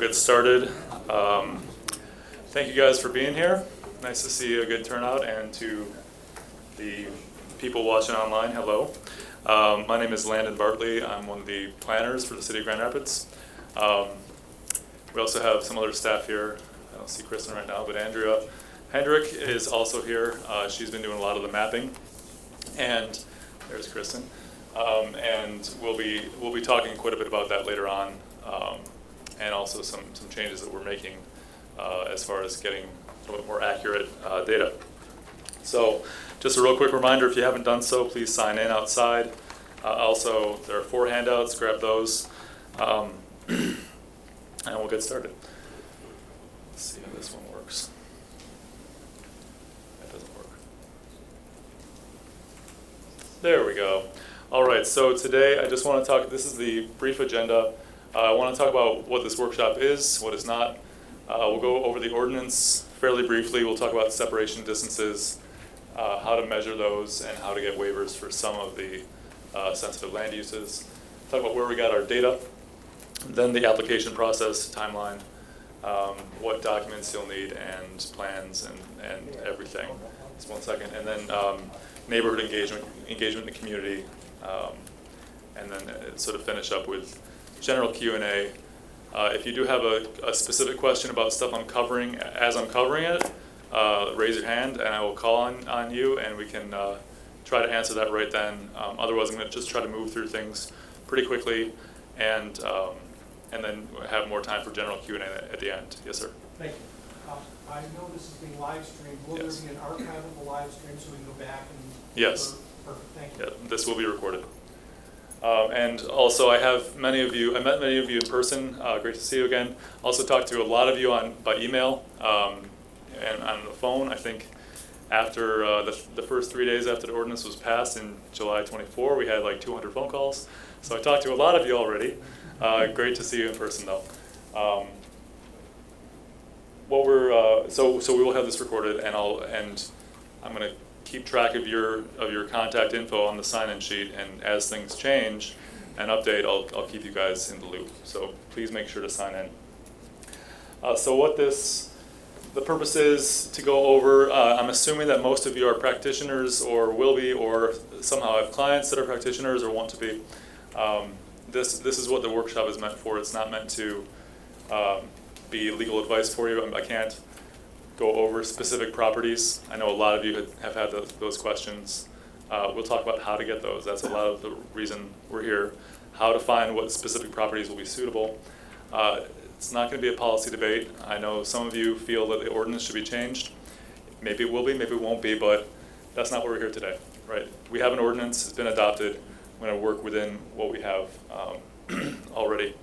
get started. Thank you guys for being here. Nice to see a good turnout, and to the people watching online, hello. My name is Landon Bartley. I'm one of the planners for the City of Grand Rapids. We also have some other staff here. I don't see Kristen right now, but Andrea Hendrick is also here. She's been doing a lot of the mapping, and there's Kristen. And we'll be talking quite a bit about that later on, and also some changes that we're making as far as getting a little bit more accurate data. So just a real quick reminder, if you haven't done so, please sign in outside. Also, there are 4 handouts, grab those, and we'll get started. Let's see how this one works. That doesn't work. There we go. All right, so today I just want to talk, this is the brief agenda. I want to talk about what this workshop is, what it's not. We'll go over the ordinance fairly briefly. We'll talk about separation distances, how to measure those, and how to get waivers for some of the sensitive land uses. Talk about where we got our data, then the application process, timeline, what documents you'll need, and plans, and everything. Just one second. And then neighborhood engagement in the community, and then sort of finish up with general Q&A. If you do have a specific question about stuff I'm covering as I'm covering it, raise your hand and I will call on you, and we can try to answer that right then. Otherwise, I'm going to just try to move through things pretty quickly, and then have more time for general Q&A at the end. Yes, sir. Thank you. I know this is being live streamed. Will Yes. there be an archive of the live stream so we can go back and? Yes. Perfect. Thank you. Yeah, this will be recorded. And also, I met many of you in person. Great to see you again. Also talked to a lot of you by email and on the phone. I think after the first 3 days after the ordinance was passed in July 24, we had like 200 phone calls. So I talked to a lot of you already. Great to see you in person, though. So we will have this recorded, and I'm going to keep track of your contact info on the sign-in sheet, and as things change and update, I'll keep you guys in the loop. So please make sure to sign in. So what the purpose is to go over, I'm assuming that most of you are practitioners or will be, or somehow have clients that are practitioners or want to be. This is what the workshop is meant for. It's not meant to be legal advice for you. I can't go over specific properties. I know a lot of you have had those questions. We'll talk about how to get those. That's a lot of the reason we're here. How to find what specific properties will be suitable. It's not going to be a policy debate. I know some of you feel that the ordinance should be changed. Maybe it will be, maybe it won't be, but that's not why we're here today, right? We have an ordinance, it's been adopted. We're going to work within what we have already.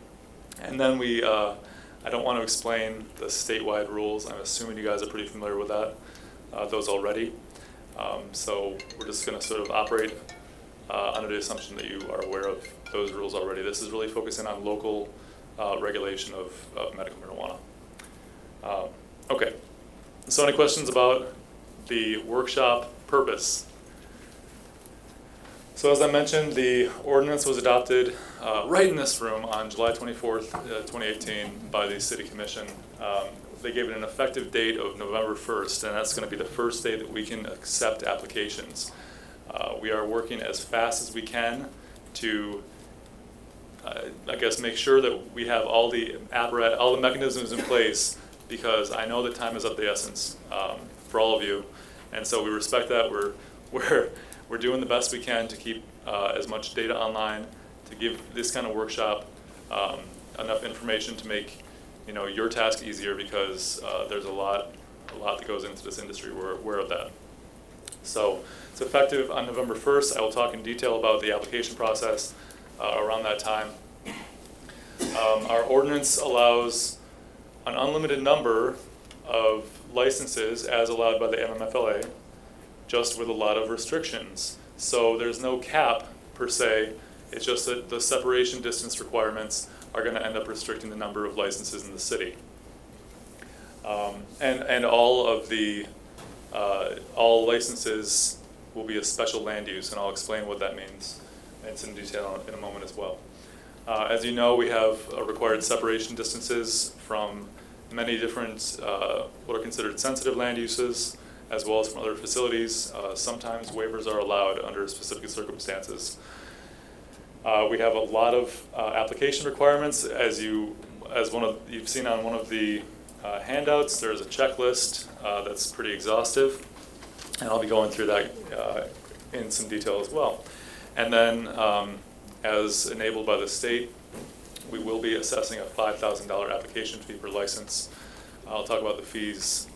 And then I don't want to explain the statewide rules. I'm assuming you guys are pretty familiar with those already. So we're just going to sort of operate under the assumption that you are aware of those rules already. This is really focusing on local regulation of medical marijuana. Okay, so any questions about the workshop purpose? So as I mentioned, the ordinance was adopted right in this room on July 24th, 2018 by the City Commission. They gave it an effective date of November 1st, and that's going to be the first day that we can accept applications. We are working as fast as we can to, I guess, make sure that we have all the mechanisms in place, because I know that time is of the essence for all of you, and so we respect that. We're doing the best we can to keep as much data online, to give this kind of workshop enough information to make your task easier, because there's a lot that goes into this industry. We're aware of that. So it's effective on November 1st. I will talk in detail about the application process around that time. Our ordinance allows an unlimited number of licenses as allowed by the MMFLA, just with a lot of restrictions. So there's no cap per se. It's just that the separation distance requirements are going to end up restricting the number of licenses in the city. And all licenses will be a special land use, and I'll explain what that means. It's in detail in a moment as well. As you know, we have required separation distances from many different what are considered sensitive land uses, as well as from other facilities. Sometimes waivers are allowed under specific circumstances. We have a lot of application requirements. You've seen on one of the handouts, there's a checklist that's pretty exhaustive, and I'll be going through that in some detail as well. And then, as enabled by the state, we will be assessing a $5,000 application fee per license. I'll talk about the fees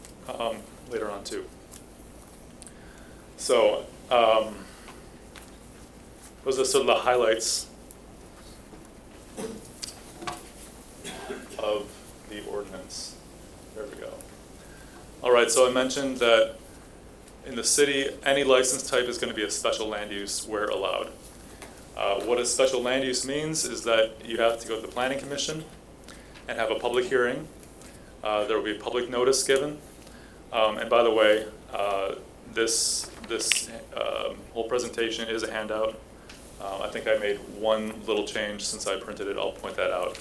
later on too. So, those are sort of the highlights of the ordinance. There we go. All right, so I mentioned that in the city, any license type is going to be a special land use where allowed. What a special land use means is that you have to go to the Planning Commission and have a public hearing. There will be public notice given. And by the way, this whole presentation is a handout. I think I made one little change since I printed it. I'll point that out.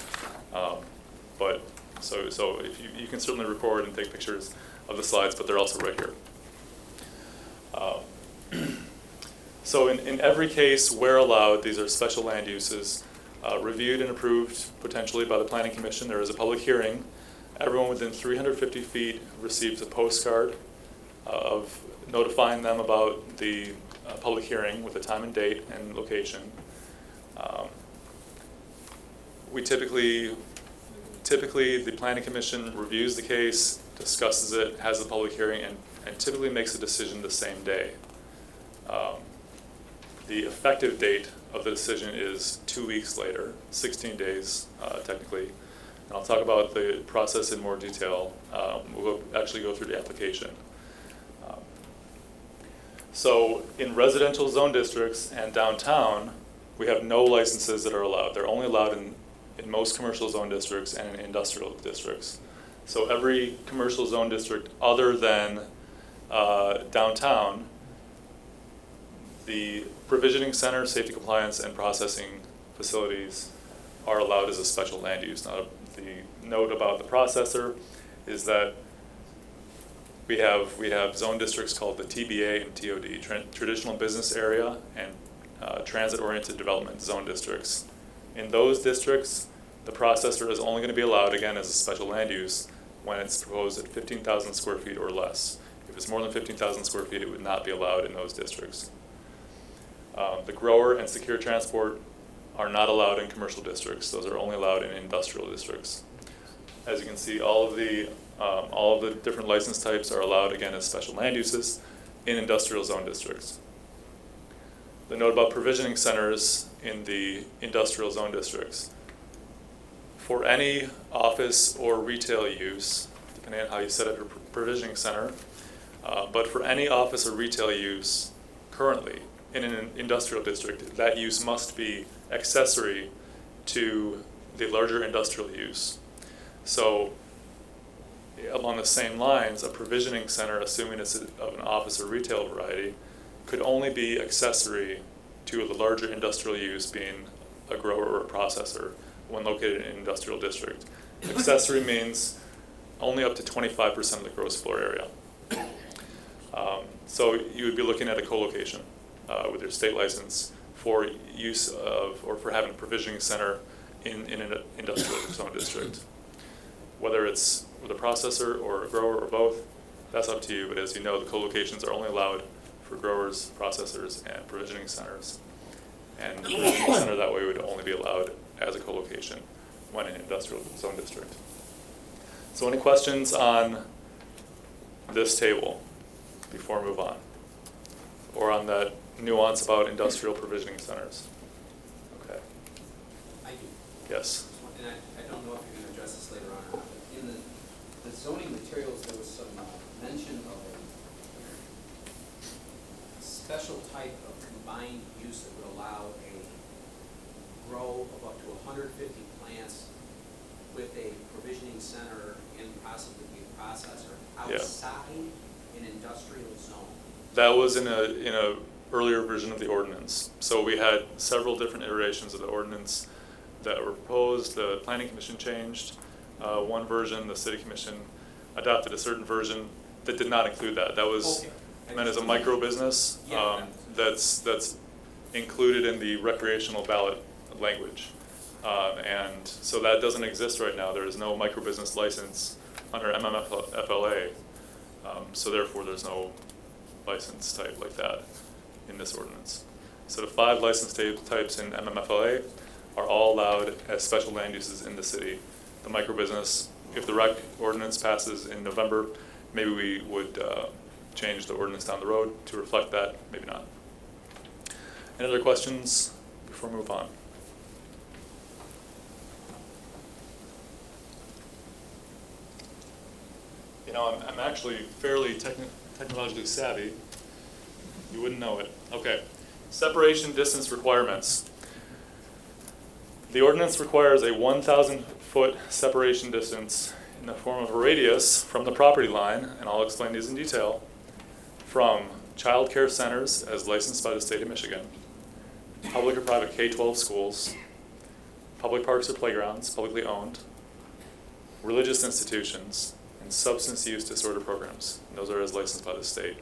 But so if you can certainly record and take pictures of the slides, but they're also right here. So in every case where allowed, these are special land uses, reviewed and approved potentially by the Planning Commission. There is a public hearing. Everyone within 350 feet receives a postcard of notifying them about the public hearing with the time and date and location. We typically the Planning Commission reviews the case, discusses it, has a public hearing, and typically makes a decision the same day. The effective date of the decision is 2 weeks later, 16 days technically. And I'll talk about the process in more detail. We'll actually go through the application. So in residential zone districts and downtown, we have no licenses that are allowed. They're only allowed in most commercial zone districts and in industrial districts. So every commercial zone district other than downtown, the provisioning center, safety compliance, and processing facilities are allowed as a special land use. Now, the note about the processor is that we have zone districts called the TBA and TOD, Traditional Business Area and Transit-Oriented Development Zone Districts. In those districts, the processor is only going to be allowed, again, as a special land use when it's proposed at 15,000 square feet or less. If it's more than 15,000 square feet, it would not be allowed in those districts. The grower and secure transport are not allowed in commercial districts. Those are only allowed in industrial districts. As you can see, all of the different license types are allowed, again, as special land uses in industrial zone districts. The note about provisioning centers in the industrial zone districts. For any office or retail use, depending on how you set up your provisioning center, but for any office or retail use currently in an industrial district, that use must be accessory to the larger industrial use. So along the same lines, a provisioning center, assuming it's of an office or retail variety, could only be accessory to the larger industrial use, being a grower or a processor, when located in an industrial district. Accessory means only up to 25% of the gross floor area. So you would be looking at a co-location with your state license for use of, or for having a provisioning center in an industrial zone district. Whether it's with a processor or a grower or both, that's up to you, but as you know, the co-locations are only allowed for growers, processors, and provisioning centers. And the provisioning center that way would only be allowed as a co-location when in an industrial zone district. So any questions on this table before we move on? Or on that nuance about industrial provisioning centers? Okay. I do. Yes. And I don't know if you're going to address this later on or not, but in the zoning materials, there was some mention of a special type of combined use that would allow a grow of up to 150 plants with a provisioning center and possibly a processor outside an industrial zone. That was in a earlier version of the ordinance. So we had several different iterations of the ordinance. that were proposed, the planning commission changed one version, the city commission adopted a certain version that did not include that. That was Okay. meant as a micro business. Yeah. That's included in the recreational ballot language. And so that doesn't exist right now. There is no micro business license under MMFLA. So therefore there's no license type like that in this ordinance. So the 5 license types in MMFLA are all allowed as special land uses in the city. The micro business, if the rec ordinance passes in November, maybe we would change the ordinance down the road to reflect that, maybe not. Any other questions before we move on? You know, I'm actually fairly technologically savvy. You wouldn't know it. Okay. Separation distance requirements. The ordinance requires a 1,000-foot separation distance in the form of a radius from the property line, and I'll explain these in detail, from child care centers as licensed by the state of Michigan, public or private K-12 schools, public parks or playgrounds, publicly owned, religious institutions, and substance use disorder programs. And those are as licensed by the state.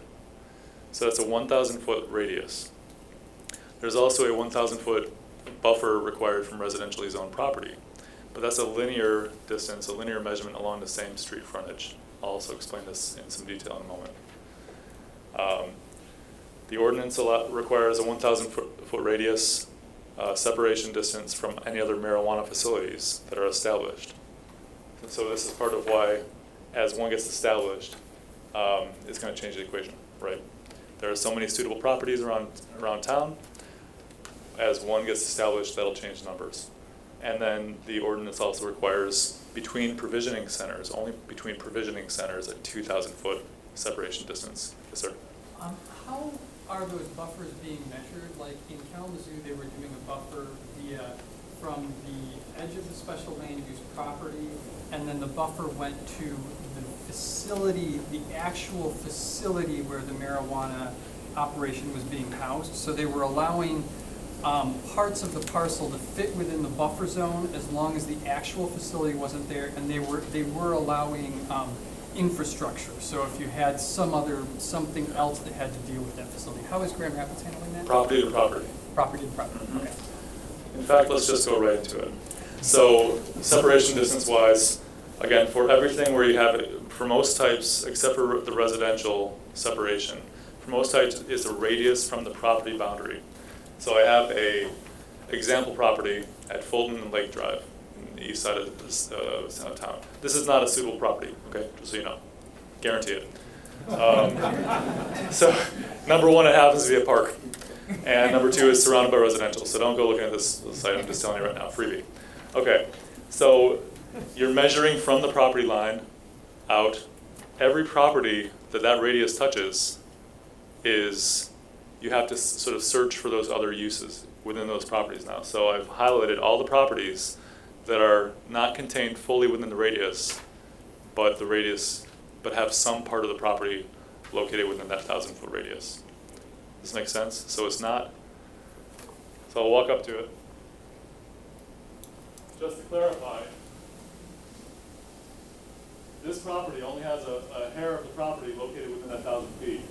So that's a 1,000-foot radius. There's also a 1,000-foot buffer required from residentially zoned property. But that's a linear distance, a linear measurement along the same street frontage. I'll also explain this in some detail in a moment. The ordinance requires a 1,000-foot radius separation distance from any other marijuana facilities that are established. And so this is part of why, as one gets established, it's going to change the equation, right? There are so many suitable properties around town. As one gets established, that'll change numbers. And then the ordinance also requires between provisioning centers, only between provisioning centers, a 2,000-foot separation distance. Yes, sir? How are those buffers being measured? Like in Kalamazoo, they were doing a buffer from the edge of the special land use property, and then the buffer went to the facility, the actual facility where the marijuana operation was being housed. So they were allowing parts of the parcel to fit within the buffer zone as long as the actual facility wasn't there, and they were allowing infrastructure. So if you had something else that had to deal with that facility. How is Grand Rapids handling that? Property to property. Property to property. Mm-hmm. Okay. In fact, let's just go right into it. So separation distance-wise, again, for everything where you have it, for most types, except for the residential separation, for most types it's a radius from the property boundary. So I have a example property at Fulton and Lake Drive, in the east side of this town. This is not a suitable property, okay, just so you know, guarantee it. So number one, it happens to be a park. And number two, is surrounded by residential. So don't go looking at this site, I'm just telling you right now, freebie. Okay, so you're measuring from the property line out. Every property that radius touches is, you have to sort of search for those other uses within those properties now. So I've highlighted all the properties that are not contained fully within the radius, but have some part of the property located within that 1,000-foot radius. Does this make sense? So it's not, so I'll walk up to it. Just to clarify, this property only has a hair of the property located within that 1,000 feet.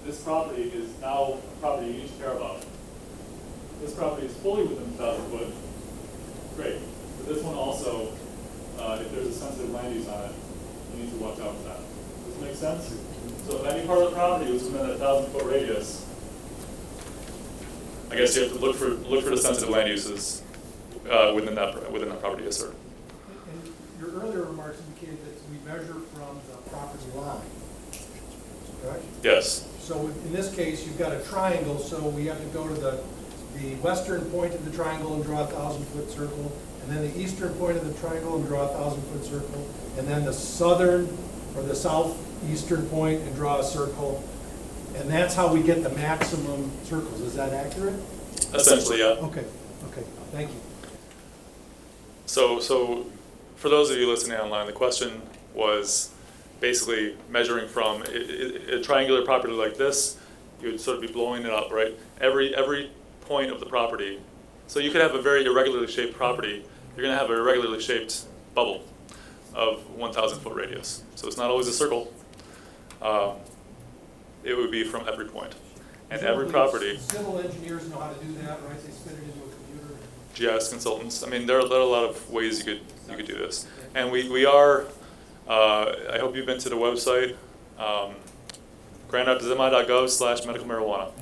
This property is now a property you need to care about. This property is fully within 1,000 foot. Great. But this one also, if there's a sensitive land use on it, you need to watch out for that. Does this make sense? So if any part of the property was within a 1,000-foot radius, I guess you have to look for the sensitive land uses within that property. Yes, sir. And your earlier remarks indicated that we measure from the property line, correct? Yes. So in this case, you've got a triangle, so we have to go to the western point of the triangle and draw a 1,000-foot circle, and then the eastern point of the triangle and draw a 1,000-foot circle, and then the southern or the southeastern point and draw a circle. And that's how we get the maximum circles. Is that accurate? Essentially, yeah. Okay, thank you. So for those of you listening online, the question was basically measuring from a triangular property like this. You would sort of be blowing it up, right? Every point of the property So you could have a very irregularly shaped property. You're going to have an irregularly shaped bubble of 1,000 foot radius. So it's not always a circle. It would be from every point. And every property, Civil engineers know how to do that, right? They spin it into a computer. GIS consultants, I mean, there are a lot of ways you could do this. And we are, I hope you've been to the website, grand.zmi.gov/medical marijuana.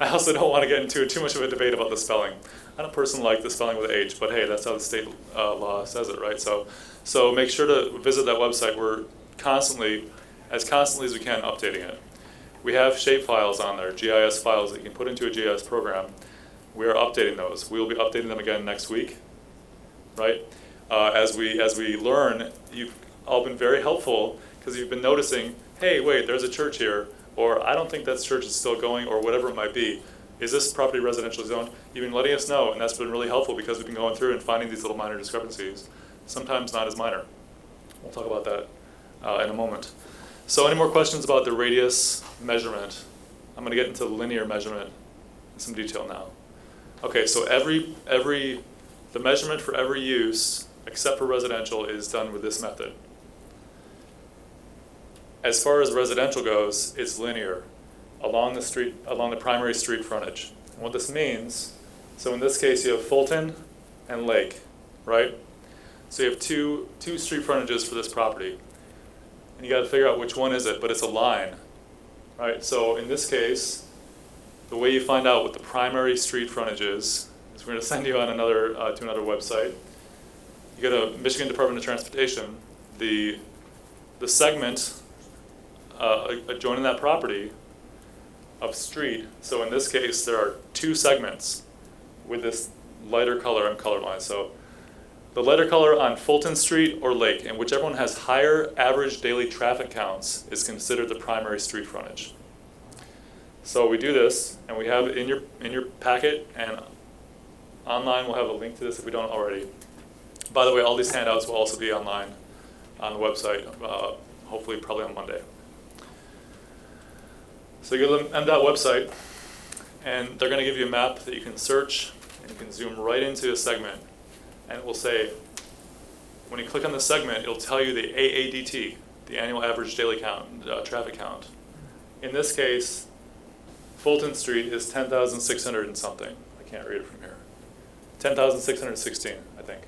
I also don't want to get into too much of a debate about the spelling. I don't personally like the spelling with H, but hey, that's how the state law says it, right? So make sure to visit that website. We're constantly as we can, updating it. We have shape files on there, GIS files that you can put into a GIS program. We are updating those. We will be updating them again next week, right? As we learn, you've all been very helpful because you've been noticing, hey, wait, there's a church here, or I don't think that church is still going, or whatever it might be. Is this property residentially zoned? You've been letting us know, and that's been really helpful because we've been going through and finding these little minor discrepancies, sometimes not as minor. We'll talk about that in a moment. So any more questions about the radius measurement? I'm going to get into the linear measurement in some detail now. Okay, so the measurement for every use, except for residential, is done with this method. As far as residential goes, it's linear along the primary street frontage. And what this means, so in this case you have Fulton and Lake, right? So you have two street frontages for this property. And you got to figure out which one is it, but it's a line, right? So in this case, the way you find out what the primary street frontage is we're going to send you on to another website. You go to Michigan Department of Transportation. The segment adjoining that property of street. So in this case, there are two segments with this lighter color. I'm colorblind, so the lighter color on Fulton Street or Lake, and whichever one has higher average daily traffic counts is considered the primary street frontage. So we do this, and we have it in your packet, and online we'll have a link to this if we don't already. By the way, all these handouts will also be online on the website, hopefully probably on Monday. So you go to the MDOT website, and they're going to give you a map that you can search, and you can zoom right into a segment, and it will say, when you click on the segment, it'll tell you the AADT, the annual average daily count, traffic count. In this case, Fulton Street is 10,600 and something. I can't read it from here. 10,616, I think.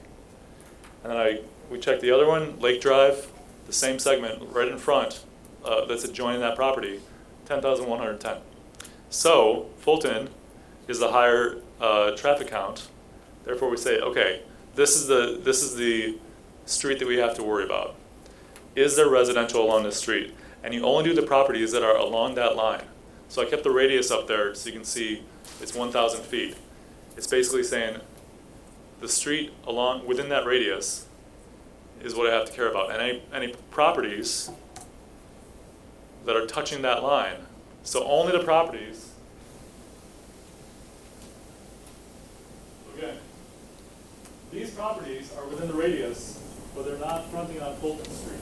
And then we check the other one, Lake Drive, the same segment right in front that's adjoining that property, 10,110. So Fulton is the higher traffic count. Therefore, we say, okay, this is the street that we have to worry about. Is there residential along this street? And you only do the properties that are along that line. So I kept the radius up there so you can see it's 1,000 feet. It's basically saying the street within that radius is what I have to care about. And any properties that are touching that line. So only the properties. Again, these properties are within the radius, but they're not fronting on Fulton Street.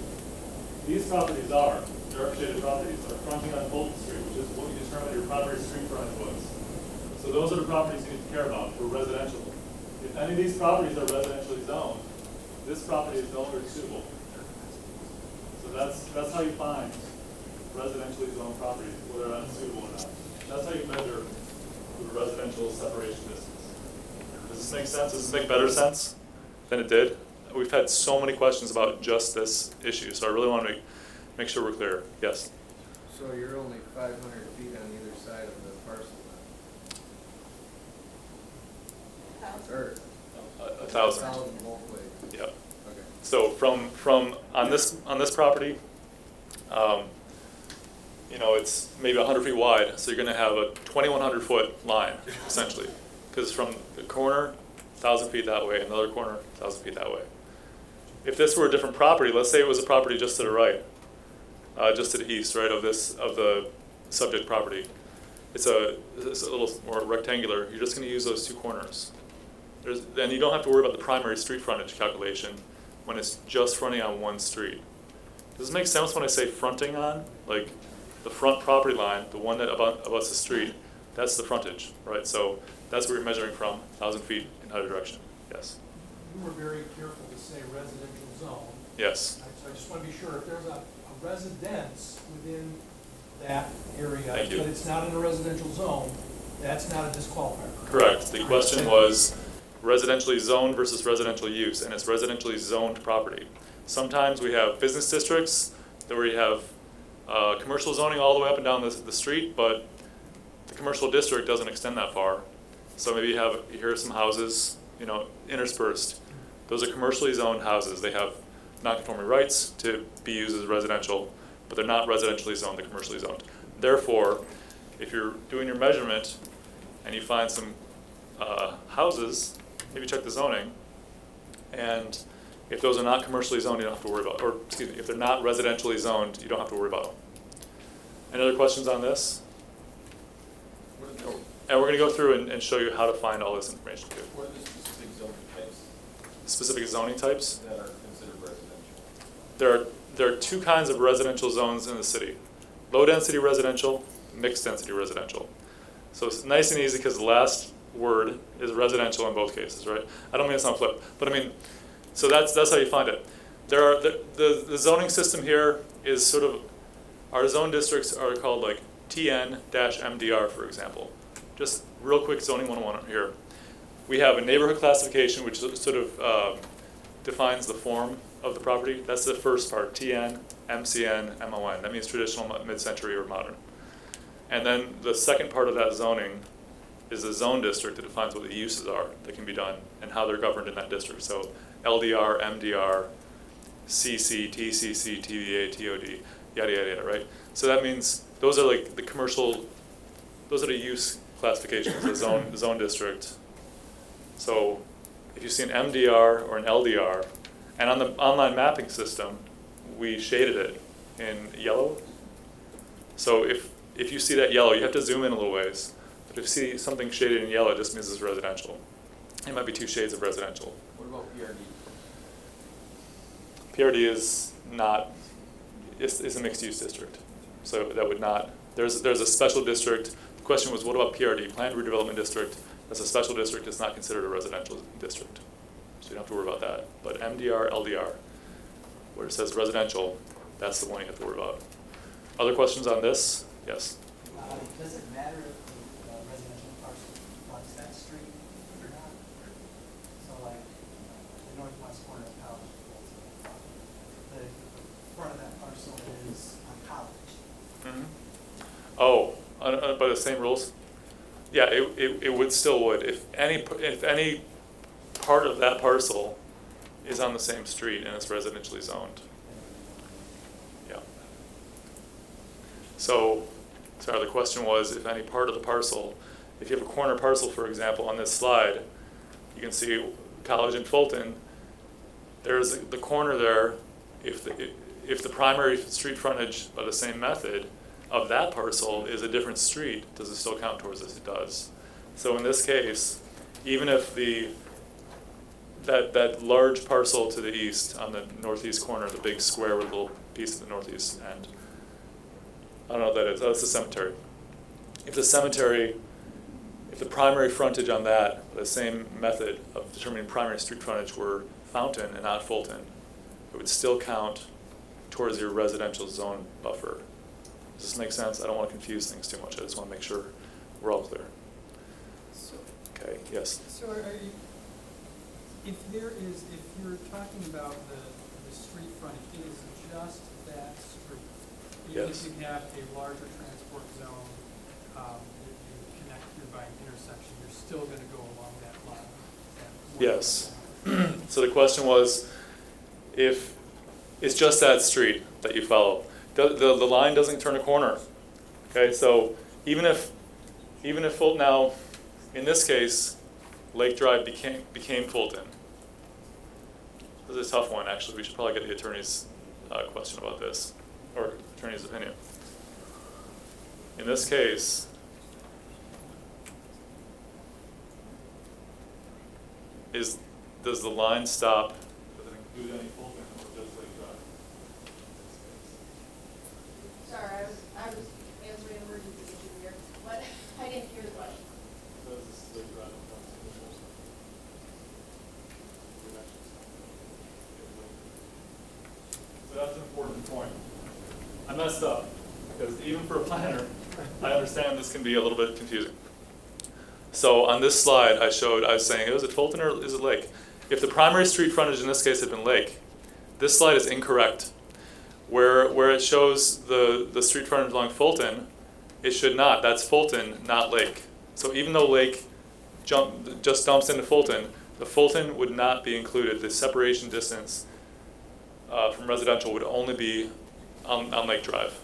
These properties are, dark shaded properties, are fronting on Fulton Street, which is what you determine your primary street frontage was. So those are the properties you need to care about for residential. If any of these properties are residentially zoned, this property is no longer suitable. So that's how you find residentially zoned properties, whether or not it's suitable or not. That's how you measure the residential separation distance. Does this make sense? Does this make better sense than it did? We've had so many questions about just this issue, so I really want to make sure we're clear. Yes? So you're only 500 feet on either side of the parcel then? Or 1,000. 1,000 both ways? Yep. Okay. So from on this property, it's maybe 100 feet wide, so you're going to have a 2,100 foot line essentially, because from the corner, 1,000 feet that way, another corner, 1,000 feet that way. If this were a different property, let's say it was a property just to the right, just to the east, right, of the subject property. It's a little more rectangular. You're just going to use those two corners. Then you don't have to worry about the primary street frontage calculation when it's just fronting on one street. Does this make sense when I say fronting on? Like the front property line, the one that abuts the street, That's the frontage, right? So that's what you're measuring from, 1,000 feet in either direction. Yes. You were very careful to say residential zone. Yes. So I just want to be sure, if there's a residence within that area, Thank you. but it's not in a residential zone, that's not a disqualifier. Correct. The question was residentially zoned versus residential use, and it's residentially zoned property. Sometimes we have business districts where you have commercial zoning all the way up and down the street, but the commercial district doesn't extend that far. So maybe here are some houses, interspersed. Those are commercially zoned houses. They have non-conforming rights to be used as residential, but they're not residentially zoned, they're commercially zoned. Therefore, if you're doing your measurement and you find some houses, maybe check the zoning, and if those are not commercially zoned, you don't have to worry about, or excuse me, if they're not residentially zoned, you don't have to worry about them. Any other questions on this? And we're going to go through and show you how to find all this information too. What are the specific zoning types Specific zoning types. that are considered residential? There are two kinds of residential zones in the city. Low density residential, mixed density residential. So it's nice and easy because the last word is residential in both cases, right? I don't mean it's not flip, but I mean, so that's how you find it. The zoning system here is sort of, our zone districts are called like TN-MDR, for example. Just real quick zoning 101 here. We have a neighborhood classification, which sort of defines the form of the property. That's the first part, TN, MCN, MON. That means traditional, mid-century, or modern. And then the second part of that zoning is the zone district that defines what the uses are that can be done and how they're governed in that district. So LDR, MDR, CC, TCC, TVA, TOD, yada, yada, yada, right? So that means those are like the commercial, those are the use classifications, the zone district. So if you see an MDR or an LDR, and on the online mapping system, we shaded it in yellow. So if you see that yellow, you have to zoom in a little ways. But if you see something shaded in yellow, it just means it's residential. It might be two shades of residential. What about PRD? PRD is not, it's a mixed use district. So that would not, there's a special district. The question was, what about PRD, Planned Redevelopment District? That's a special district, it's not considered a residential district. So you don't have to worry about that. But MDR, LDR, where it says residential, that's the one you have to worry about. Other questions on this? Yes? Does it matter if the residential parcel fronts that street or not? So like, the northwest corner of College, the front of that parcel is on College. Mm-hmm. Oh, by the same rules? Yeah, it would still would. If any part of that parcel is on the same street and it's residentially zoned. Yeah. So, sorry, the question was if any part of the parcel, if you have a corner parcel, for example, on this slide, you can see College and Fulton, there's the corner there, if the primary street frontage by the same method of that parcel is a different street, does it still count towards this? It does. So in this case, even if that large parcel to the east on the northeast corner, the big square with a little piece at the northeast end, I don't know what that is. Oh, it's the cemetery. If the primary frontage on that, the same method of determining primary street frontage were Fountain and not Fulton, it would still count towards your residential zone buffer. Does this make sense? I don't want to confuse things too much. I just want to make sure we're all clear. So, Okay, yes? so are you, if you're talking about the street frontage, it is just that street. Even Yes. if you have a larger transport zone, that you connect through by an intersection, you're still going to go along that line. Yes. So the question was, if it's just that street that you follow, the line doesn't turn a corner. Okay, so even if Fulton now, in this case, Lake Drive became Fulton. This is a tough one, actually. We should probably get the attorney's question about this, or attorney's opinion. In this case, does the line stop? Does it include any Fulton or just Lake Drive? Sorry, I was answering emergency issue here, but I didn't hear the point. I messed up, because even for a planner, I understand this can be a little bit confusing. So on this slide, I was saying, is it Fulton or is it Lake? If the primary street frontage in this case had been Lake, this slide is incorrect. Where it shows the street frontage along Fulton, it should not. That's Fulton, not Lake. So even though Lake just dumps into Fulton, the Fulton would not be included. The separation distance from residential would only be on Lake Drive.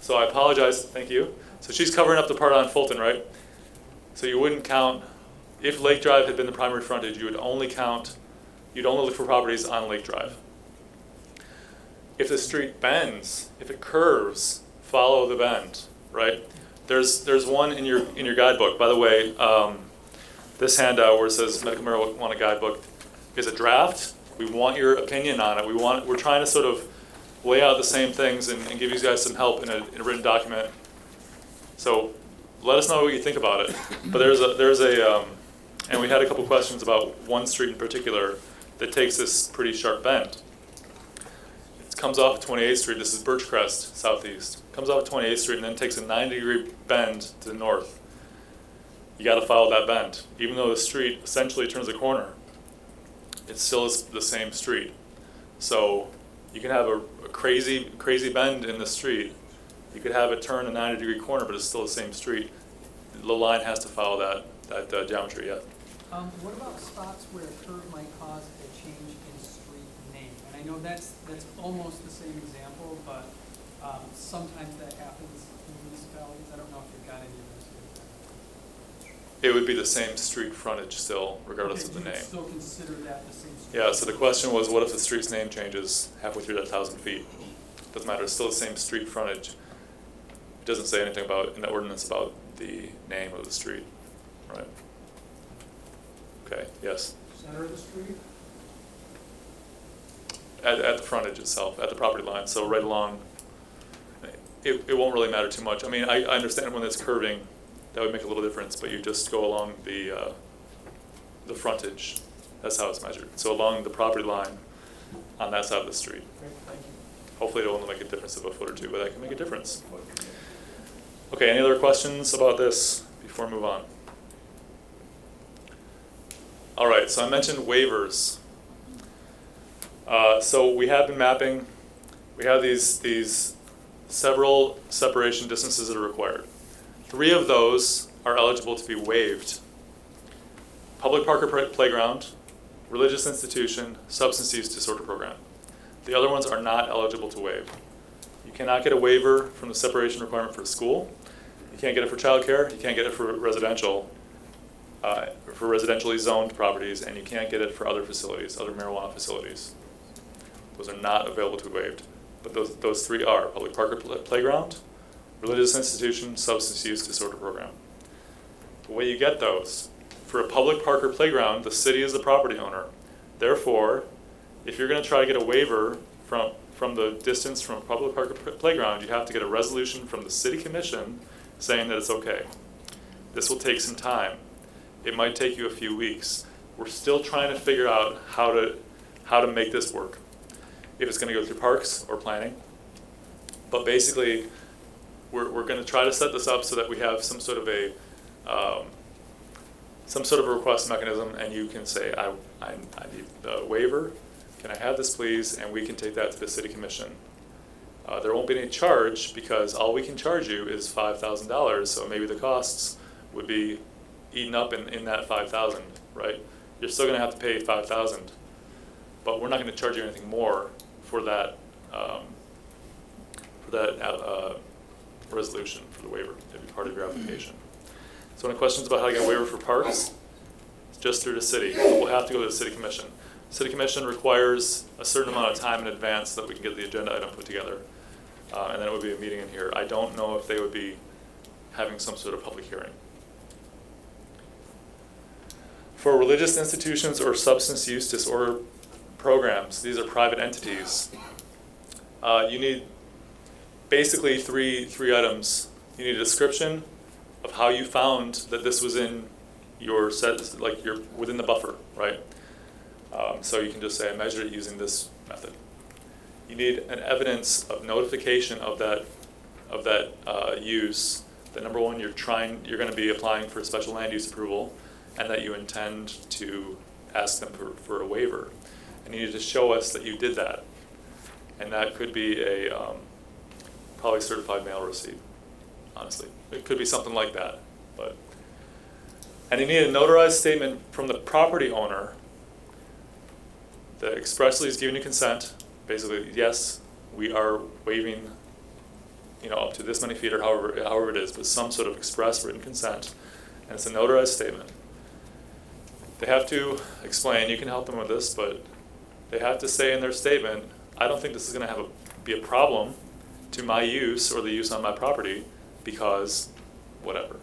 So I apologize, thank you. So she's covering up the part on Fulton, right? So you wouldn't count, if Lake Drive had been the primary frontage, you'd only look for properties on Lake Drive. If the street bends, if it curves, follow the bend, right? There's one in your guidebook. By the way, this handout where it says medical marijuana guidebook is a draft. We want your opinion on it. We're trying to sort of lay out the same things and give you guys some help in a written document. So let us know what you think about it. But and we had a couple questions about one street in particular that takes this pretty sharp bend. It comes off of 28th Street. This is Birchcrest, southeast. Comes off of 28th Street and then takes a 90-degree bend to the north. You got to follow that bend. Even though the street essentially turns a corner, it still is the same street. So you can have a crazy bend in the street. You could have it turn a 90-degree corner, but it's still the same street. The line has to follow that geometry, yeah. What about spots where a curve might cause a change in street name? And I know that's almost the same example, but sometimes that happens in municipalities. I don't know if you've got any of those here. It would be the same street frontage still, regardless of the Okay, name. you still consider that the same street? Yeah, so the question was, what if the street's name changes halfway through that 1,000 feet? Doesn't matter, it's still the same street frontage. It doesn't say anything in the ordinance about the name of the street, right? Okay, yes? Center of the street? At the frontage itself, at the property line, so right along, it won't really matter too much. I mean, I understand when it's curving, that would make a little difference, but you just go along the frontage. That's how it's measured. So along the property line on that side of the street. Great, thank you. Hopefully it'll only make a difference of a foot or two, but that can make a difference. Okay, any other questions about this before we move on? All right, so I mentioned waivers. So we have been mapping, we have these several separation distances that are required. 3 of those are eligible to be waived. Public park or playground, religious institution, substance use disorder program. The other ones are not eligible to waive. You cannot get a waiver from the separation requirement for school. You can't get it for childcare. You can't get it for residential, for residentially zoned properties, and you can't get it for other facilities, other marijuana facilities. Those are not available to be waived. But those 3 are public park or playground, religious institution, substance use disorder program. The way you get those, for a public park or playground, the city is the property owner. Therefore, if you're going to try to get a waiver from the distance from a public park or playground, you have to get a resolution from the city commission saying that it's okay. This will take some time. It might take you a few weeks. We're still trying to figure out how to make this work. If it's going to go through parks or planning. But basically, we're going to try to set this up so that we have some sort of a request mechanism, and you can say, I need a waiver. Can I have this, please? And we can take that to the city commission. There won't be any charge because all we can charge you is $5,000. So maybe the costs would be eaten up in that $5,000, right? You're still going to have to pay $5,000, but we're not going to charge you anything more for that resolution for the waiver. It'd be part of your application. So any questions about how to get a waiver for parks? It's just through the city. We'll have to go to the city commission. City commission requires a certain amount of time in advance so that we can get the agenda item put together. And then it would be a meeting in here. I don't know if they would be having some sort of public hearing. For religious institutions or substance use disorder programs, these are private entities. You need basically three items. You need a description of how you found that this was in your set, like you're within the buffer, right? So you can just say, I measured it using this method. you need an evidence of notification of that use. That number one, you're going to be applying for a special land use approval, and that you intend to ask them for a waiver. And you need to show us that you did that. And that could be a probably certified mail receipt, honestly. It could be something like that. And you need a notarized statement from the property owner that expressly is giving you consent. Basically, yes, we are waiving, up to this many feet or however it is, but some sort of express written consent, and it's a notarized statement. They have to explain, you can help them with this, but they have to say in their statement, I don't think this is going to be a problem to my use or the use on my property because whatever.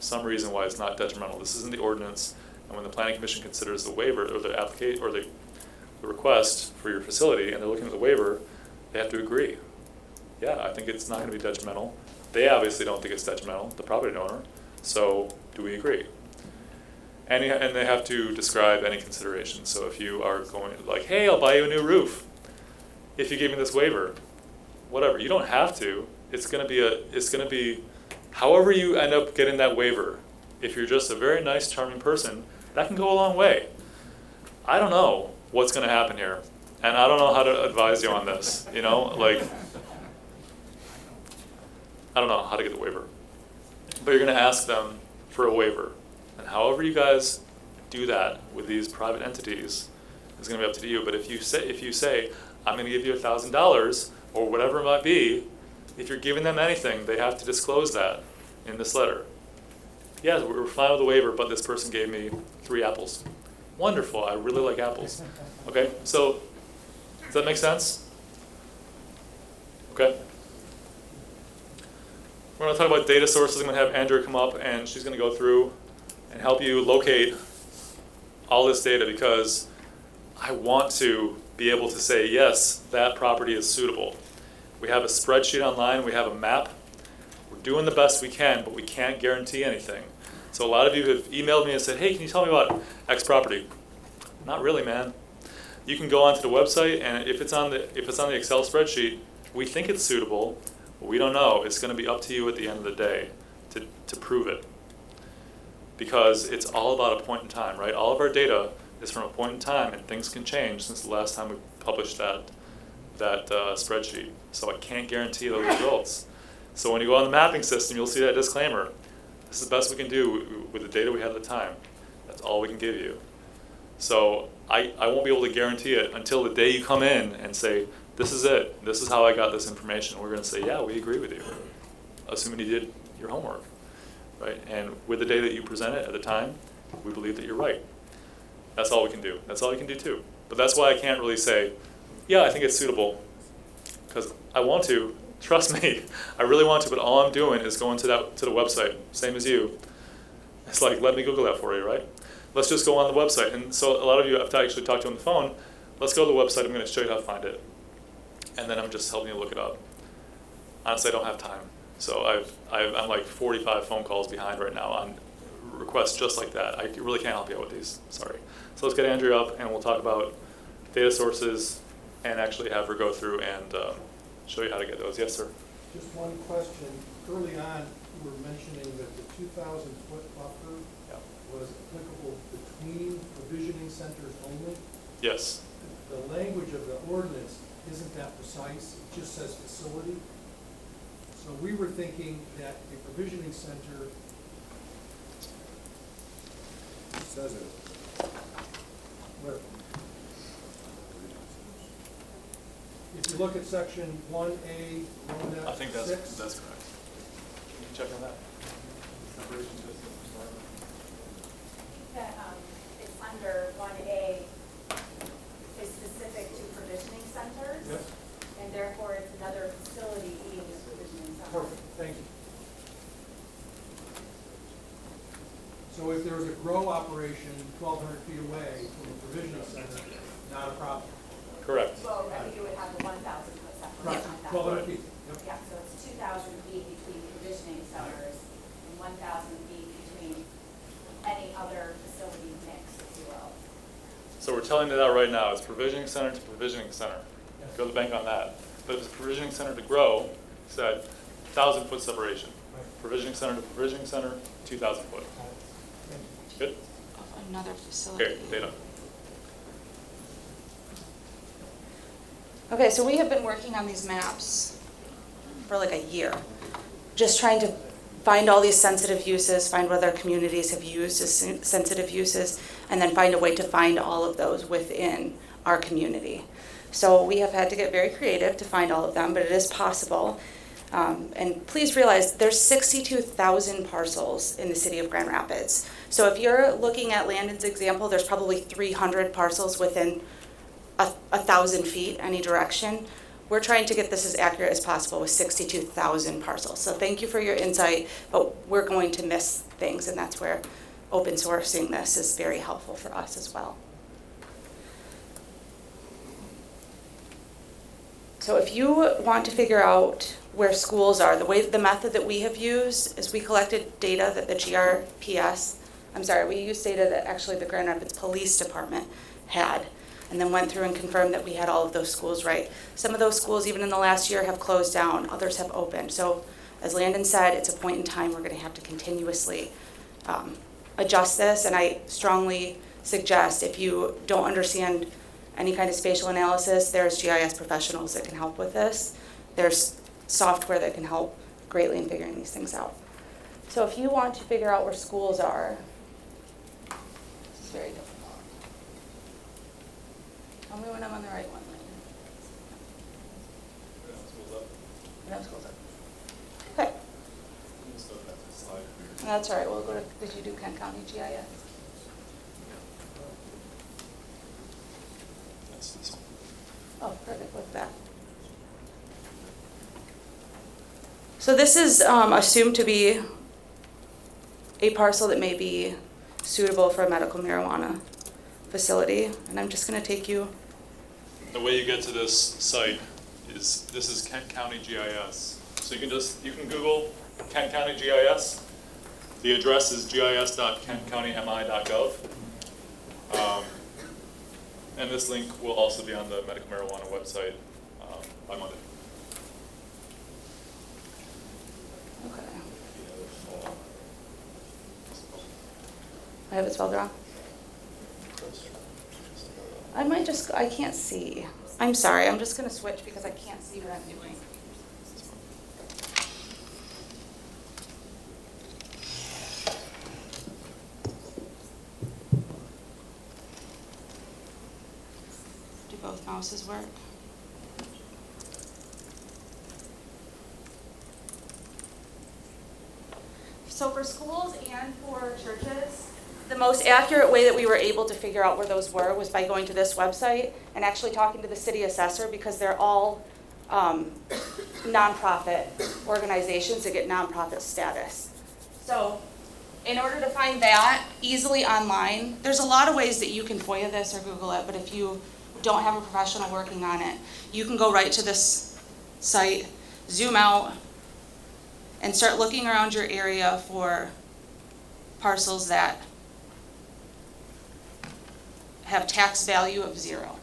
Some reason why it's not detrimental. This isn't the ordinance, and when the planning commission considers the waiver or the application or the request for your facility and they're looking at the waiver, they have to agree. Yeah, I think it's not going to be detrimental. They obviously don't think it's detrimental, the property owner. So do we agree? And they have to describe any consideration. So if you are going like, hey, I'll buy you a new roof if you give me this waiver, whatever. You don't have to. It's going to be however you end up getting that waiver. If you're just a very nice, charming person, that can go a long way. I don't know what's going to happen here, and I don't know how to advise you on this. I don't know how to get the waiver, but you're going to ask them for a waiver. And however you guys do that with these private entities is going to be up to you. But if you say I'm going to give you $1,000 or whatever it might be, if you're giving them anything, they have to disclose that in this letter. Yeah, we're fine with the waiver, but this person gave me 3 apples. Wonderful, I really like apples. Okay, so does that make sense? Okay. We're going to talk about data sources. I'm going to have Andrea come up, and she's going to go through and help you locate all this data, because I want to be able to say, yes, that property is suitable. We have a spreadsheet online, we have a map. We're doing the best we can, but we can't guarantee anything. So a lot of you have emailed me and said, hey, can you tell me about X property? Not really, man. You can go onto the website, and if it's on the Excel spreadsheet, we think it's suitable, but we don't know. It's going to be up to you at the end of the day to prove it. Because it's all about a point in time, right? All of our data is from a point in time, and things can change since the last time we published that spreadsheet. So I can't guarantee those results. So when you go on the mapping system, you'll see that disclaimer. This is the best we can do with the data we have at the time. That's all we can give you. So I won't be able to guarantee it until the day you come in and say, this is it. This is how I got this information. We're going to say, yeah, we agree with you, assuming you did your homework, right? And with the data that you presented at the time, we believe that you're right. That's all we can do. That's all you can do too. But that's why I can't really say, yeah, I think it's suitable, because I want to. Trust me, I really want to, but all I'm doing is going to the website, same as you. It's like, let me Google that for you, right? Let's just go on the website. And so a lot of you have actually talked to on the phone. Let's go to the website. I'm going to show you how to find it. And then I'm just helping you look it up. Honestly, I don't have time. So I'm like 45 phone calls behind right now on requests just like that. I really can't help you out with these, sorry. So let's get Andrea up, and we'll talk about data sources and actually have her go through and show you how to get those. Yes, sir? Just one question. Early on, you were mentioning that the 2,000-foot buffer was applicable between provisioning centers only. Yes. The language of the ordinance isn't that precise. It just says facility. So we were thinking that a provisioning center says it. Where? If you look at section 1A, 1.6. I think that's correct. Can you check on that? That it's under 1A is specific to provisioning centers. Yes. And therefore it's another facility being a provisioning center. Perfect, thank you. So if there's a grow operation 1,200 feet away from a provisioning center, not a problem. Correct. Well, I think you would have the 1,000 foot Right, separation. 1,200 feet. Yep. Yeah, so it's 2,000 feet between provisioning centers and 1,000 feet between any other facility mix, if you will. So we're telling you that right now. It's provisioning center to provisioning center. Yes. go to the bank on that. But if it's provisioning center to grow, said 1,000-foot separation. Provisioning center to provisioning center, 2,000 foot. Good? Of another facility. Okay, data. Okay, so we have been working on these maps for like a year, just trying to find all these sensitive uses, find what other communities have used as sensitive uses, and then find a way to find all of those within our community. So we have had to get very creative to find all of them, but it is possible. And please realize there's 62,000 parcels in the city of Grand Rapids. So if you're looking at Landon's example, there's probably 300 parcels within 1,000 feet any direction. We're trying to get this as accurate as possible with 62,000 parcels. So thank you for your insight, but we're going to miss things, and that's where open sourcing this is very helpful for us as well. So if you want to figure out where schools are, the method that we have used is we collected data that the we used data that actually the Grand Rapids Police Department had, and then went through and confirmed that we had all of those schools right. Some of those schools, even in the last year, have closed down, others have opened. So as Landon said, it's a point in time we're going to have to continuously adjust this, and I strongly suggest if you don't understand any kind of spatial analysis, there's GIS professionals that can help with this. There's software that can help greatly in figuring these things out. So if you want to figure out where schools are, this is very difficult. Tell me when I'm on the right one. No, schools up. Okay. That's all right. We'll go to, did you do Kent County GIS? That's this one. Oh, perfect, look at that. So this is assumed to be a parcel that may be suitable for a medical marijuana facility. And I'm just going to take you. The way you get to this site is, this is Kent County GIS. So you can Google Kent County GIS. The address is gis.kentcountymI.gov. And this link will also be on the medical marijuana website by Monday. Okay. I have it spelled wrong? I can't see. I'm sorry, I'm just going to switch because I can't see what I'm doing. Do both mouses work? So for schools and for churches, the most accurate way that we were able to figure out where those were was by going to this website and actually talking to the city assessor, because they're all nonprofit organizations that get nonprofit status. So in order to find that easily online, there's a lot of ways that you can FOIA this or Google it, but if you don't have a professional working on it, you can go right to this site, zoom out, and start looking around your area for parcels that have tax value of 0.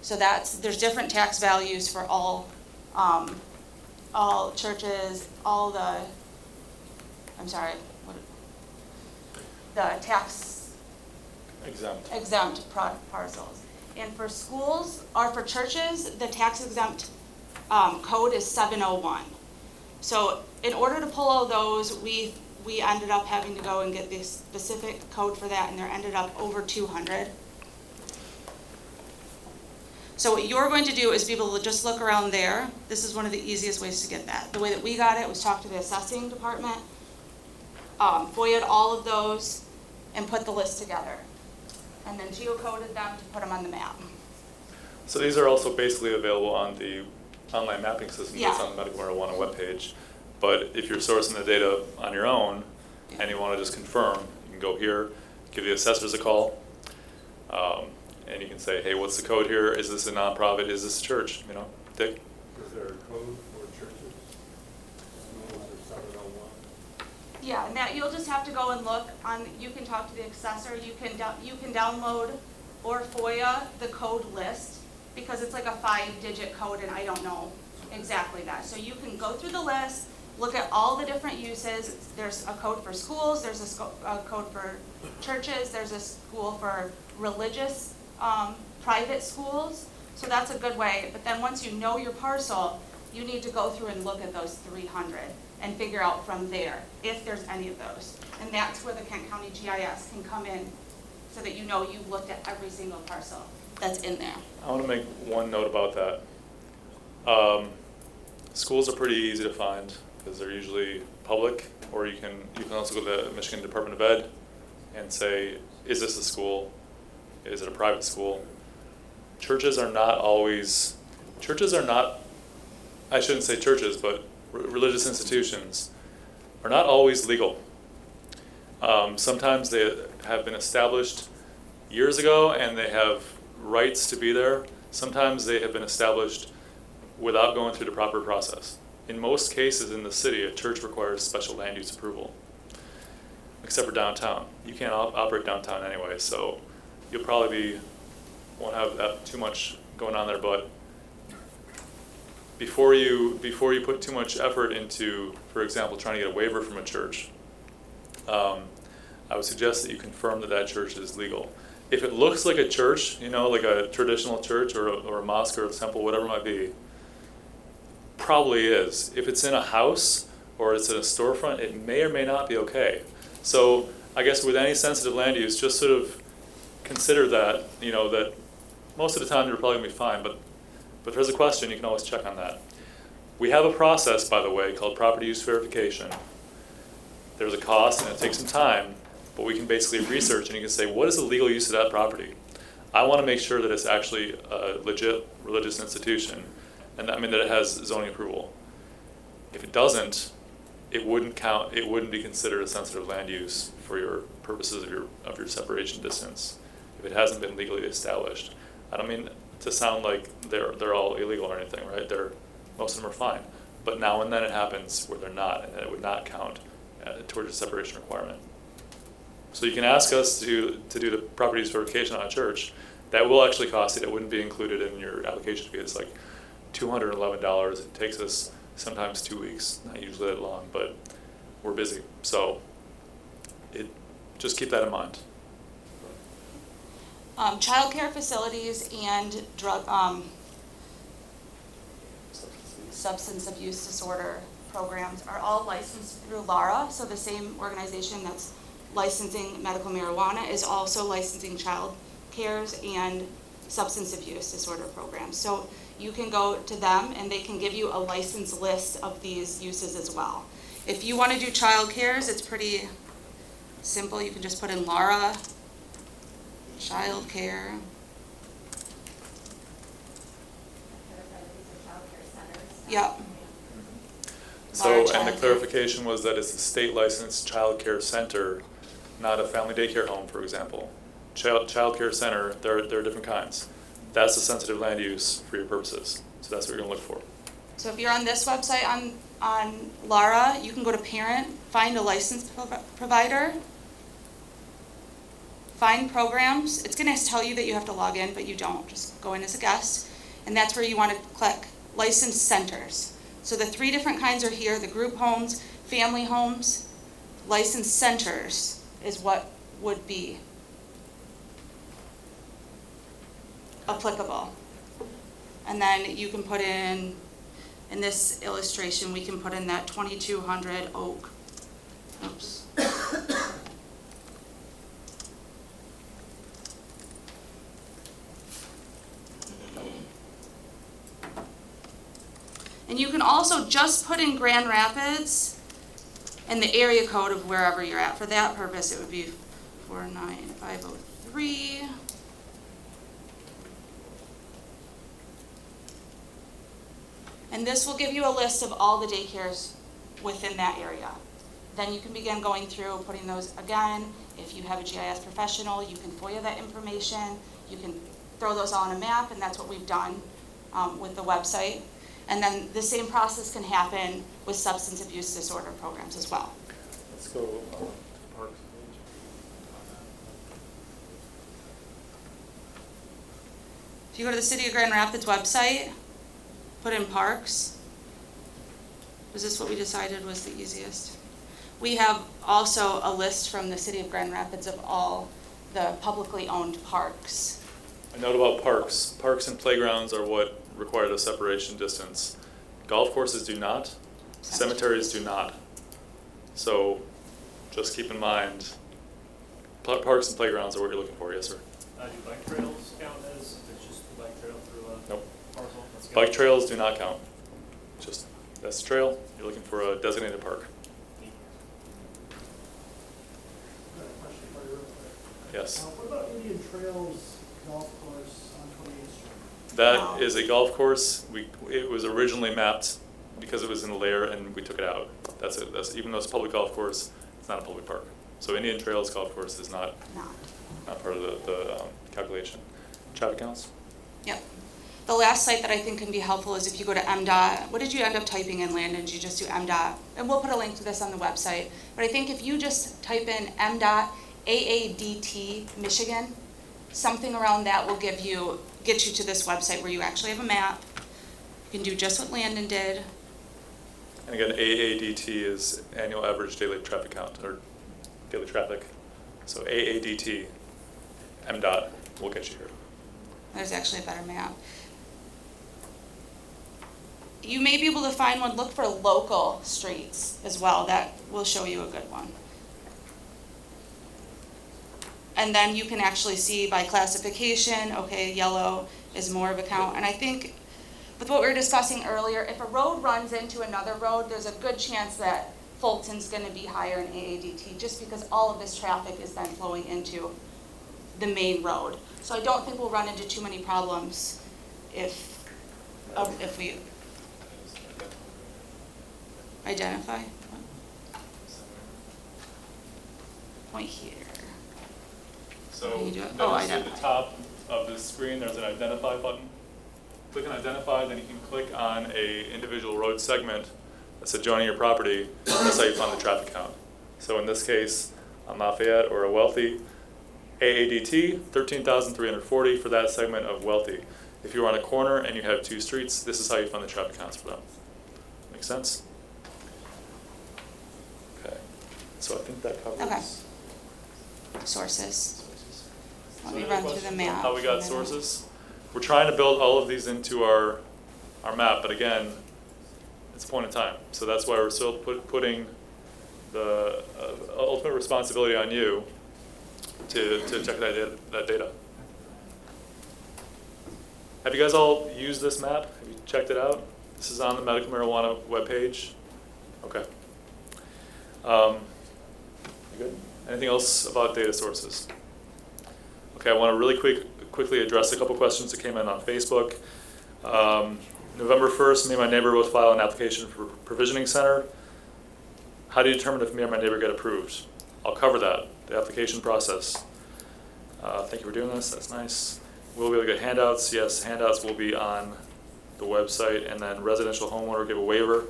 So there's different tax values for all churches, the tax exempt parcels. And for schools, or for churches, the tax exempt code is 701. So in order to pull all those, we ended up having to go and get the specific code for that, and there ended up over 200. So what you're going to do is be able to just look around there. This is one of the easiest ways to get that. The way that we got it was talk to the assessing department, FOIA'd all of those, and put the list together. And then geocoded them to put them on the map. So these are also basically available on the online mapping system that's Yeah. on the medical marijuana webpage. But if you're sourcing the data on your own and you want to just confirm, you can go here, give the assessors a call, and you can say, hey, what's the code here? Is this a nonprofit? Is this a church? You know, Dick? Is there a code for churches? Schools or 701? Yeah, and that you'll just have to go and look on. You can talk to the assessor. You can download or FOIA the code list, because it's like a 5-digit code and I don't know exactly that. So you can go through the list, look at all the different uses. There's a code for schools, there's a code for churches, there's a school for religious, private schools. So that's a good way. But then once you know your parcel, you need to go through and look at those 300 and figure out from there if there's any of those. And that's where the Kent County GIS can come in so that you know you've looked at every single parcel that's in there. I want to make one note about that. Schools are pretty easy to find because they're usually public, or you can also go to the Michigan Department of Ed and say, is this a school? Is it a private school? Churches are not, I shouldn't say churches, but religious institutions are not always legal. Sometimes they have been established years ago and they have rights to be there. Sometimes they have been established without going through the proper process. In most cases in the city, a church requires special land use approval, except for downtown. You can't operate downtown anyway, so you'll probably won't have that too much going on there. But before you put too much effort into, for example, trying to get a waiver from a church, I would suggest that you confirm that that church is legal. If it looks like a church, like a traditional church or a mosque or a temple, whatever it might be, probably is. If it's in a house or it's in a storefront, it may or may not be okay. So I guess with any sensitive land use, just sort of consider that, that most of the time you're probably gonna be fine, but if there's a question, you can always check on that. We have a process, by the way, called property use verification. There's a cost and it takes some time, but we can basically research and you can say, what is the legal use of that property? I want to make sure that it's actually a legit religious institution, and that it has zoning approval. If it doesn't, it wouldn't count. It wouldn't be considered a sensitive land use for your purposes of your separation distance if it hasn't been legally established. I don't mean to sound like they're all illegal or anything, right? Most of them are fine, but now and then it happens where they're not, and it would not count towards a separation requirement. So you can ask us to do the property use verification on a church. That will actually cost it. It wouldn't be included in your application fee. It's like $211. It takes us sometimes 2 weeks, not usually that long, but we're busy. So just keep that in mind. Child care facilities and drug, substance abuse disorder programs are all licensed through LARA, so the same organization that's licensing medical marijuana is also licensing child cares and substance abuse disorder programs. So you can go to them and they can give you a license list of these uses as well. If you want to do child cares, it's pretty simple. You can just put in LARA, child care. Yep. So, and the clarification was that it's a state licensed child care center, not a family daycare home, for example. Child care center, there are different kinds. That's a sensitive land use for your purposes. So that's what you're gonna look for. So if you're on this website on LARA, you can go to parent, find a licensed provider, find programs. It's gonna tell you that you have to log in, but you don't. Just go in as a guest. And that's where you wanna click licensed centers. So the 3 different kinds are here: the group homes, family homes. Licensed centers is what would be applicable. And then you can put in this illustration, we can put in that 2200 Oak. Oops. And you can also just put in Grand Rapids and the area code of wherever you're at. For that purpose, it would be 49503. And this will give you a list of all the daycares within that area. Then you can begin going through, putting those again. If you have a GIS professional, you can FOIA that information. You can throw those all on a map, and that's what we've done with the website. And then the same process can happen with substance abuse disorder programs as well. Let's go to parks. If you go to the City of Grand Rapids website, put in parks. Was this what we decided was the easiest? We have also a list from the City of Grand Rapids of all the publicly owned parks. A note about parks. Parks and playgrounds are what require the separation distance. Golf courses do not. Cemeteries do not. So just keep in mind, parks and playgrounds are what you're looking for. Yes, sir? Do bike trails count as, if it's just the bike trail through a Nope. parcel? That's got- Bike trails do not count. Just, that's the trail. You're looking for a designated park. Got a question for you real quick. Yes. What about Indian Trails Golf Course on 28th Street? That is a golf course. It was originally mapped because it was in the layer and we took it out. That's it. Even though it's a public golf course, it's not a public park. So Indian Trails Golf Course is not part of the calculation. Traffic counts? Yep. The last site that I think can be helpful is if you go to MDOT. What did you end up typing in, Landon? Did you just do MDOT? And we'll put a link to this on the website. But I think if you just type in MDOT AADT Michigan, something around that will get you to this website where you actually have a map. You can do just what Landon did. And again, AADT is annual average daily traffic count, or daily traffic. So AADT, MDOT will get you here. There's actually a better map. You may be able to find one. Look for local streets as well. That will show you a good one. And then you can actually see by classification, okay, yellow is more of a count. And I think with what we were discussing earlier, if a road runs into another road, there's a good chance that Fulton's going to be higher in AADT just because all of this traffic is then flowing into the main road. So I don't think we'll run into too many problems if we identify. Point here. So Can you do it? notice at Identify. the top of the screen, there's an identify button. Click on identify, then you can click on a individual road segment that's adjoining your property. That's how you find the traffic count. So in this case, on Lafayette or a Wealthy, AADT, 13,340 for that segment of Wealthy. If you're on a corner and you have two streets, this is how you find the traffic counts for them. Make sense? Okay. So I think that covers. Okay. Sources. Let me So run any through the questions on map. how we got and then- sources? We're trying to build all of these into our map, but again, it's a point in time. So that's why we're still putting the ultimate responsibility on you to check that data. Have you guys all used this map? Have you checked it out? This is on the medical marijuana webpage. Okay. You good? Anything else about data sources? Okay, I want to really quickly address a couple questions that came in on Facebook. November 1st, me and my neighbor both filed an application for provisioning center. How do you determine if me and my neighbor get approved? I'll cover that, the application process. Thank you for doing this, that's nice. We'll be able to get handouts. Yes, handouts will be on the website. And then residential homeowner give a waiver.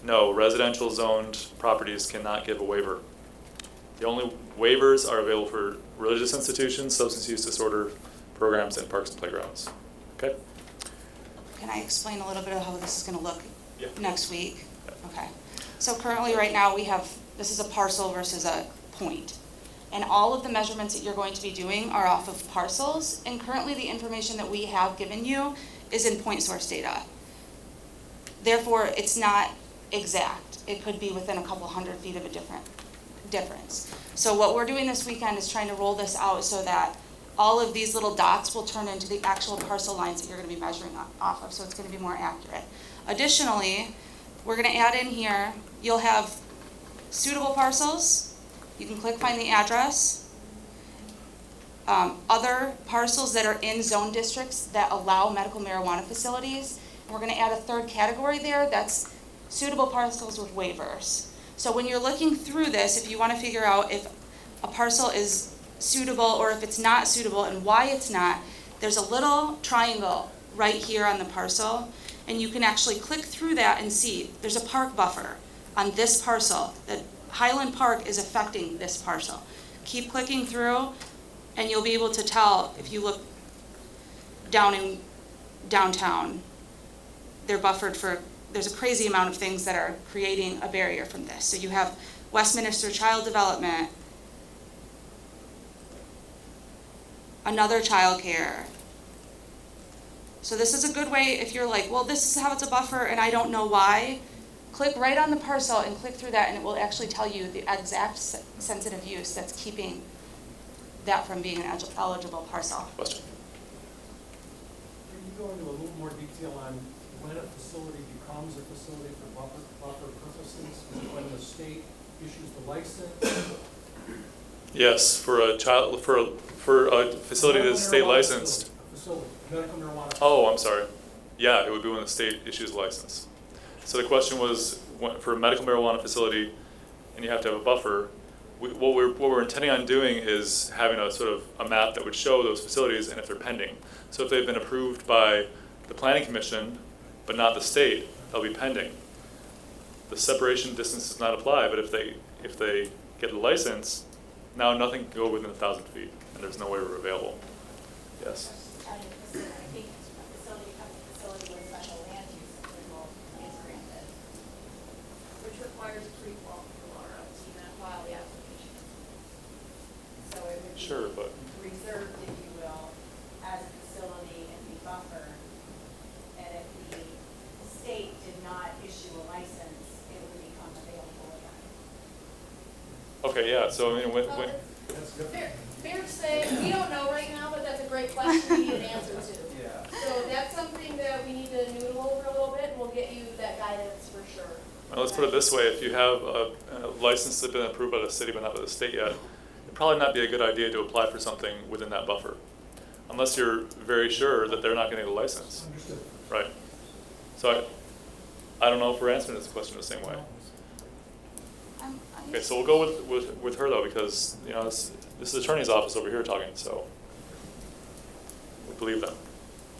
No, residential zoned properties cannot give a waiver. The only waivers are available for religious institutions, substance use disorder programs, and parks and playgrounds. Okay? Can I explain a little bit of how this is going to look Yeah. next week? Okay. So currently, right now, we have, this is a parcel versus a point. And all of the measurements that you're going to be doing are off of parcels. And currently, the information that we have given you is in point source data. Therefore, it's not exact. It could be within a couple 100 feet of a difference. So what we're doing this weekend is trying to roll this out so that all of these little dots will turn into the actual parcel lines that you're going to be measuring off of, so it's going to be more accurate. Additionally, we're going to add in here, you'll have suitable parcels. You can click find the address. Other parcels that are in zone districts that allow medical marijuana facilities. And we're going to add a third category there, that's suitable parcels with waivers. So when you're looking through this, if you want to figure out if a parcel is suitable or if it's not suitable and why it's not, there's a little triangle right here on the parcel, and you can actually click through that and see there's a park buffer on this parcel, that Highland Park is affecting this parcel. Keep clicking through and you'll be able to tell if you look down in downtown. They're buffered for, there's a crazy amount of things that are creating a barrier from this. So you have Westminster Child Development, another childcare. So this is a good way if you're like, well, this is how it's a buffer and I don't know why. Click right on the parcel and click through that and it will actually tell you the exact sensitive use that's keeping that from being an eligible parcel. Question? Can you go into a little more detail on when a facility becomes a facility for buffer purposes? When the state issues the license? Yes, for a child, for a facility that's state licensed. Facility, medical marijuana. Oh, I'm sorry. Yeah, it would be when the state issues a license. So the question was, for a medical marijuana facility, and you have to have a buffer, what we're intending on doing is having a sort of a map that would show those facilities and if they're pending. So if they've been approved by the planning commission, but not the state, they'll be pending. The separation distance does not apply, but if they get a license, now nothing can go within 1,000 feet, and there's no waiver available. Yes? I think a facility becomes a facility with special land use approval is granted, which requires pre-qual or even file the application. So it would be Sure, but reserved, if you will, as a facility and be buffered. And if the state did not issue a license, it would become available again. okay, yeah. So I mean, when Fair to say, we don't know right now, but that's a great question we need an answer to. Yeah. So that's something that we need to noodle over a little bit, and we'll get you that guidance for sure. well, let's put it this way: if you have a license that's been approved by the city but not by the state yet, it'd probably not be a good idea to apply for something within that buffer, unless you're very sure that they're not going to get a license. Understood. Right. So I don't know if we're answering this question the same way. Okay, so we'll go with her though, because you know this is the attorney's office over here talking, so we believe them.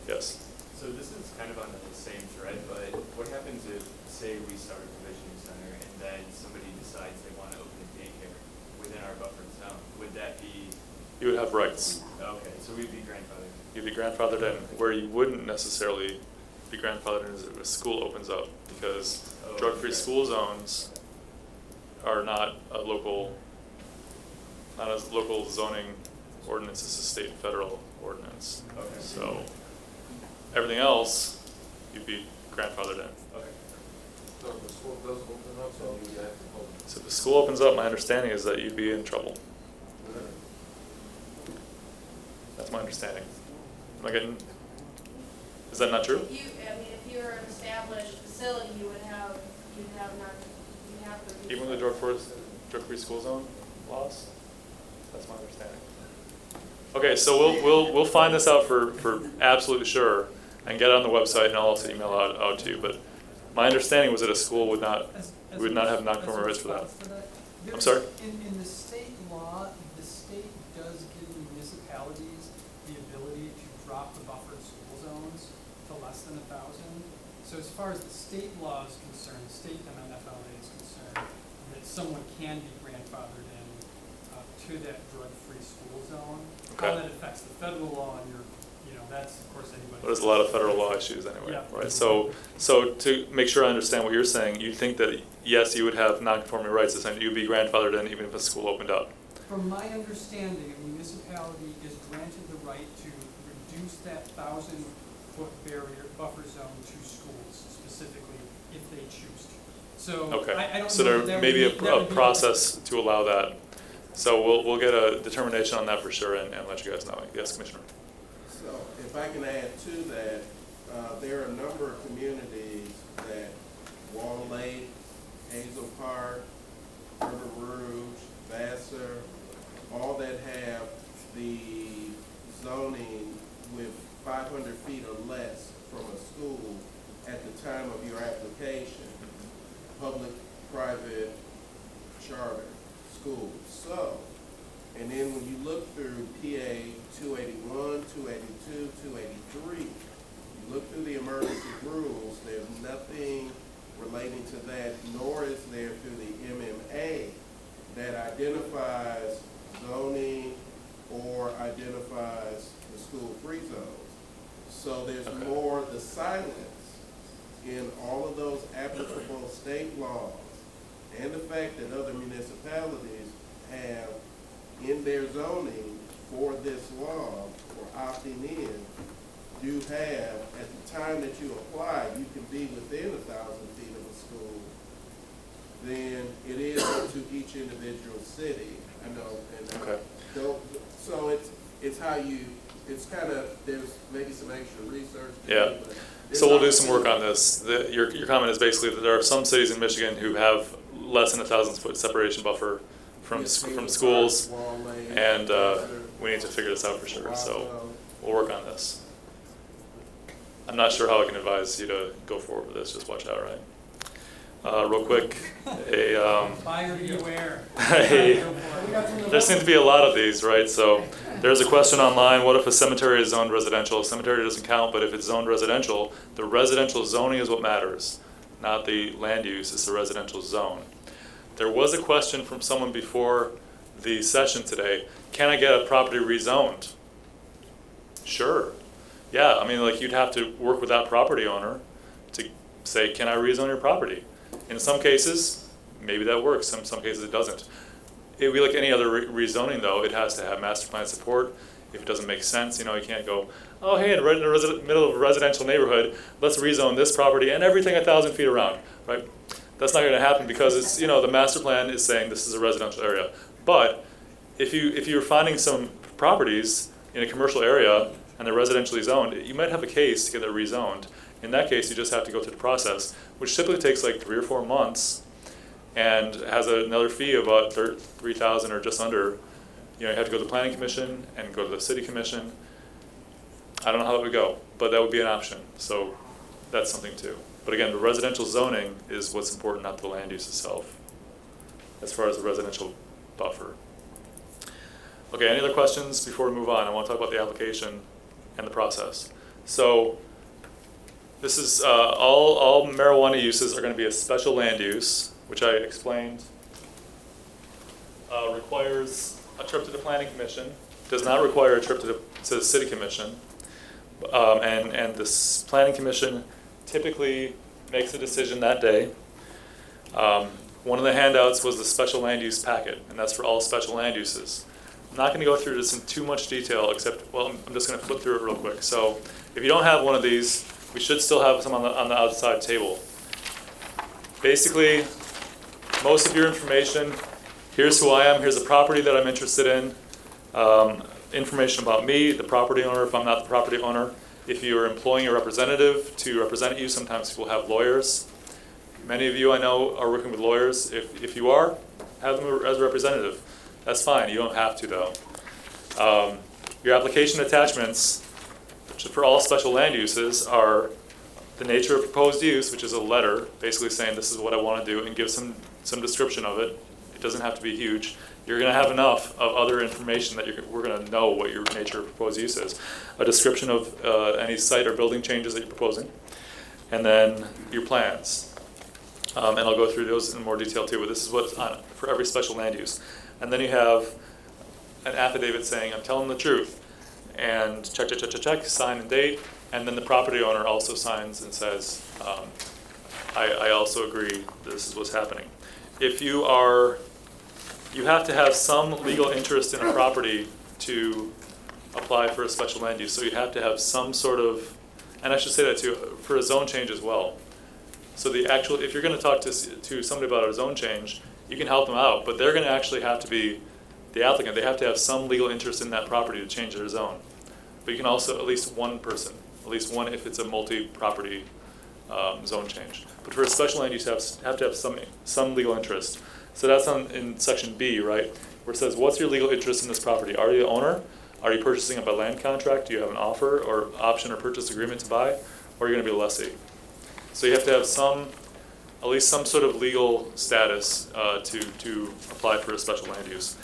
Yes. So this is kind of on the same thread, but what happens if, say, we start a provisioning center and then somebody decides they want to open a daycare within our buffered zone? Would that be? You would have rights. Okay, so we'd be grandfathered. You'd be grandfathered in. Where you wouldn't necessarily be grandfathered in is if a school opens up, because drug-free school zones are not a local zoning ordinance. It's a state and federal ordinance. Okay. So everything else, you'd be grandfathered in. Okay. So if the school does open up, so you have to hold. So if the school opens up, my understanding is that you'd be in trouble. That's my understanding. Am I getting? Is that not true? If you're an established facility, you'd have to. Even with the drug-free school zone laws? That's my understanding. Okay, so we'll find this out for absolute sure and get it on the website, and I'll also email out to you. But my understanding was that a school would not have non-conforming rights for that. I'm sorry? In the state law, the state does give municipalities the ability to drop the buffered school zones to less than 1,000. So as far as the state law is concerned, the state MNFLA is concerned, that someone can be grandfathered in to that drug-free school zone. Okay. How that affects the federal law and that's of course anybody. But there's a lot of federal law issues anyway, yeah. Right? So to make sure I understand what you're saying, you think that yes, you would have non-conforming rights, essentially you'd be grandfathered in even if a school opened up. From my understanding, a municipality is granted the right to reduce that 1,000-foot barrier buffer zone to schools specifically if they choose to. So Okay. I don't so know there that may be would a process to allow that. So we'll get a determination on that for sure and let you guys know. Yes, Commissioner. So if I can add to that, there are a number of communities that Wall Lake, Hazel Park, River Rouge, Vassar, all that have the zoning with 500 feet or less from a school at the time of your application, public, private, charter schools. So, and then when you look through PA 281, 282, 283, you look through the emergency rules, there's nothing relating to that, nor is there through the MMA that identifies zoning or identifies the school free zones. So there's Okay. more, the silence in all of those applicable state laws and the fact that other municipalities have in their zoning for this law or opting in, you have, at the time that you apply, you can be within 1,000 feet of a school, then it is up to each individual city. I know, and Okay. so it's how you, it's kind of, there's maybe some extra research to Yeah. do, but it's So we'll do up some to- work on this. Your comment is basically that there are some cities in Michigan who have less than 1,000-foot separation buffer from Yes, from Hazel schools, Park, Wall Lane, and Exeter, we need to figure this out for sure. So Roswell. we'll work on this. I'm not sure how I can advise you to go forward with this. Just watch out, right? Real quick, Buyer beware. there seem to be a lot of these, right? So there's a question online, what if a cemetery is zoned residential? A cemetery doesn't count, but if it's zoned residential, the residential zoning is what matters, not the land use, it's the residential zone. There was a question from someone before the session today, can I get a property rezoned? Sure. Yeah, I mean, like, you'd have to work with that property owner to say, can I rezone your property? In some cases, maybe that works, in some cases it doesn't. It would be like any other rezoning though, it has to have master plan support. If it doesn't make sense, you know, you can't go, oh hey, right in the middle of a residential neighborhood, let's rezone this property and everything 1,000 feet around, right? That's not gonna happen because it's, you know, the master plan is saying this is a residential area. But if you're finding some properties in a commercial area and they're residentially zoned, you might have a case to get it rezoned. In that case, you just have to go through the process, which typically takes like 3 or 4 months and has another fee of about $3,000 or just under. You know, you have to go to the planning commission and go to the city commission. I don't know how it would go, but that would be an option. So that's something too. But again, the residential zoning is what's important, not the land use itself, as far as the residential buffer. Okay, any other questions before we move on? I want to talk about the application and the process. So this is all marijuana uses are going to be a special land use, which I explained requires a trip to the planning commission, does not require a trip to the city commission, and this planning commission typically makes a decision that day. One of the handouts was the special land use packet, and that's for all special land uses. I'm not going to go through this in too much detail, except, well, I'm just going to flip through it real quick. So if you don't have one of these, we should still have some on the outside table. Basically, most of your information, here's who I am, here's the property that I'm interested in, information about me, the property owner, if I'm not the property owner. If you're employing a representative to represent you, sometimes people have lawyers. Many of you I know are working with lawyers. If you are, have them as a representative. That's fine, you don't have to though. Your application attachments, which for all special land uses, are the nature of proposed use, which is a letter basically saying this is what I want to do, and give some description of it. It doesn't have to be huge. You're going to have enough of other information that we're going to know what your nature of proposed use is. A description of any site or building changes that you're proposing, and then your plans. And I'll go through those in more detail too, but this is what's on for every special land use. And then you have an affidavit saying, I'm telling the truth, and check, check, check, check, check, sign and date, and then the property owner also signs and says, I also agree this is what's happening. If you have to have some legal interest in a property to apply for a special land use, so you have to have some sort of, and I should say that too, for a zone change as well. So if you're going to talk to somebody about a zone change, you can help them out, but they're going to actually have to be the applicant. They have to have some legal interest in that property to change their zone. But you can also, at least one person, at least one if it's a multi-property zone change. But for a special land use, you have to have some legal interest. So that's in section B, right, where it says, what's your legal interest in this property? Are you the owner? Are you purchasing it by land contract? Do you have an offer or option or purchase agreement to buy? Or are you going to be a lessee? So you have to have at least some sort of legal status to apply for a special land use.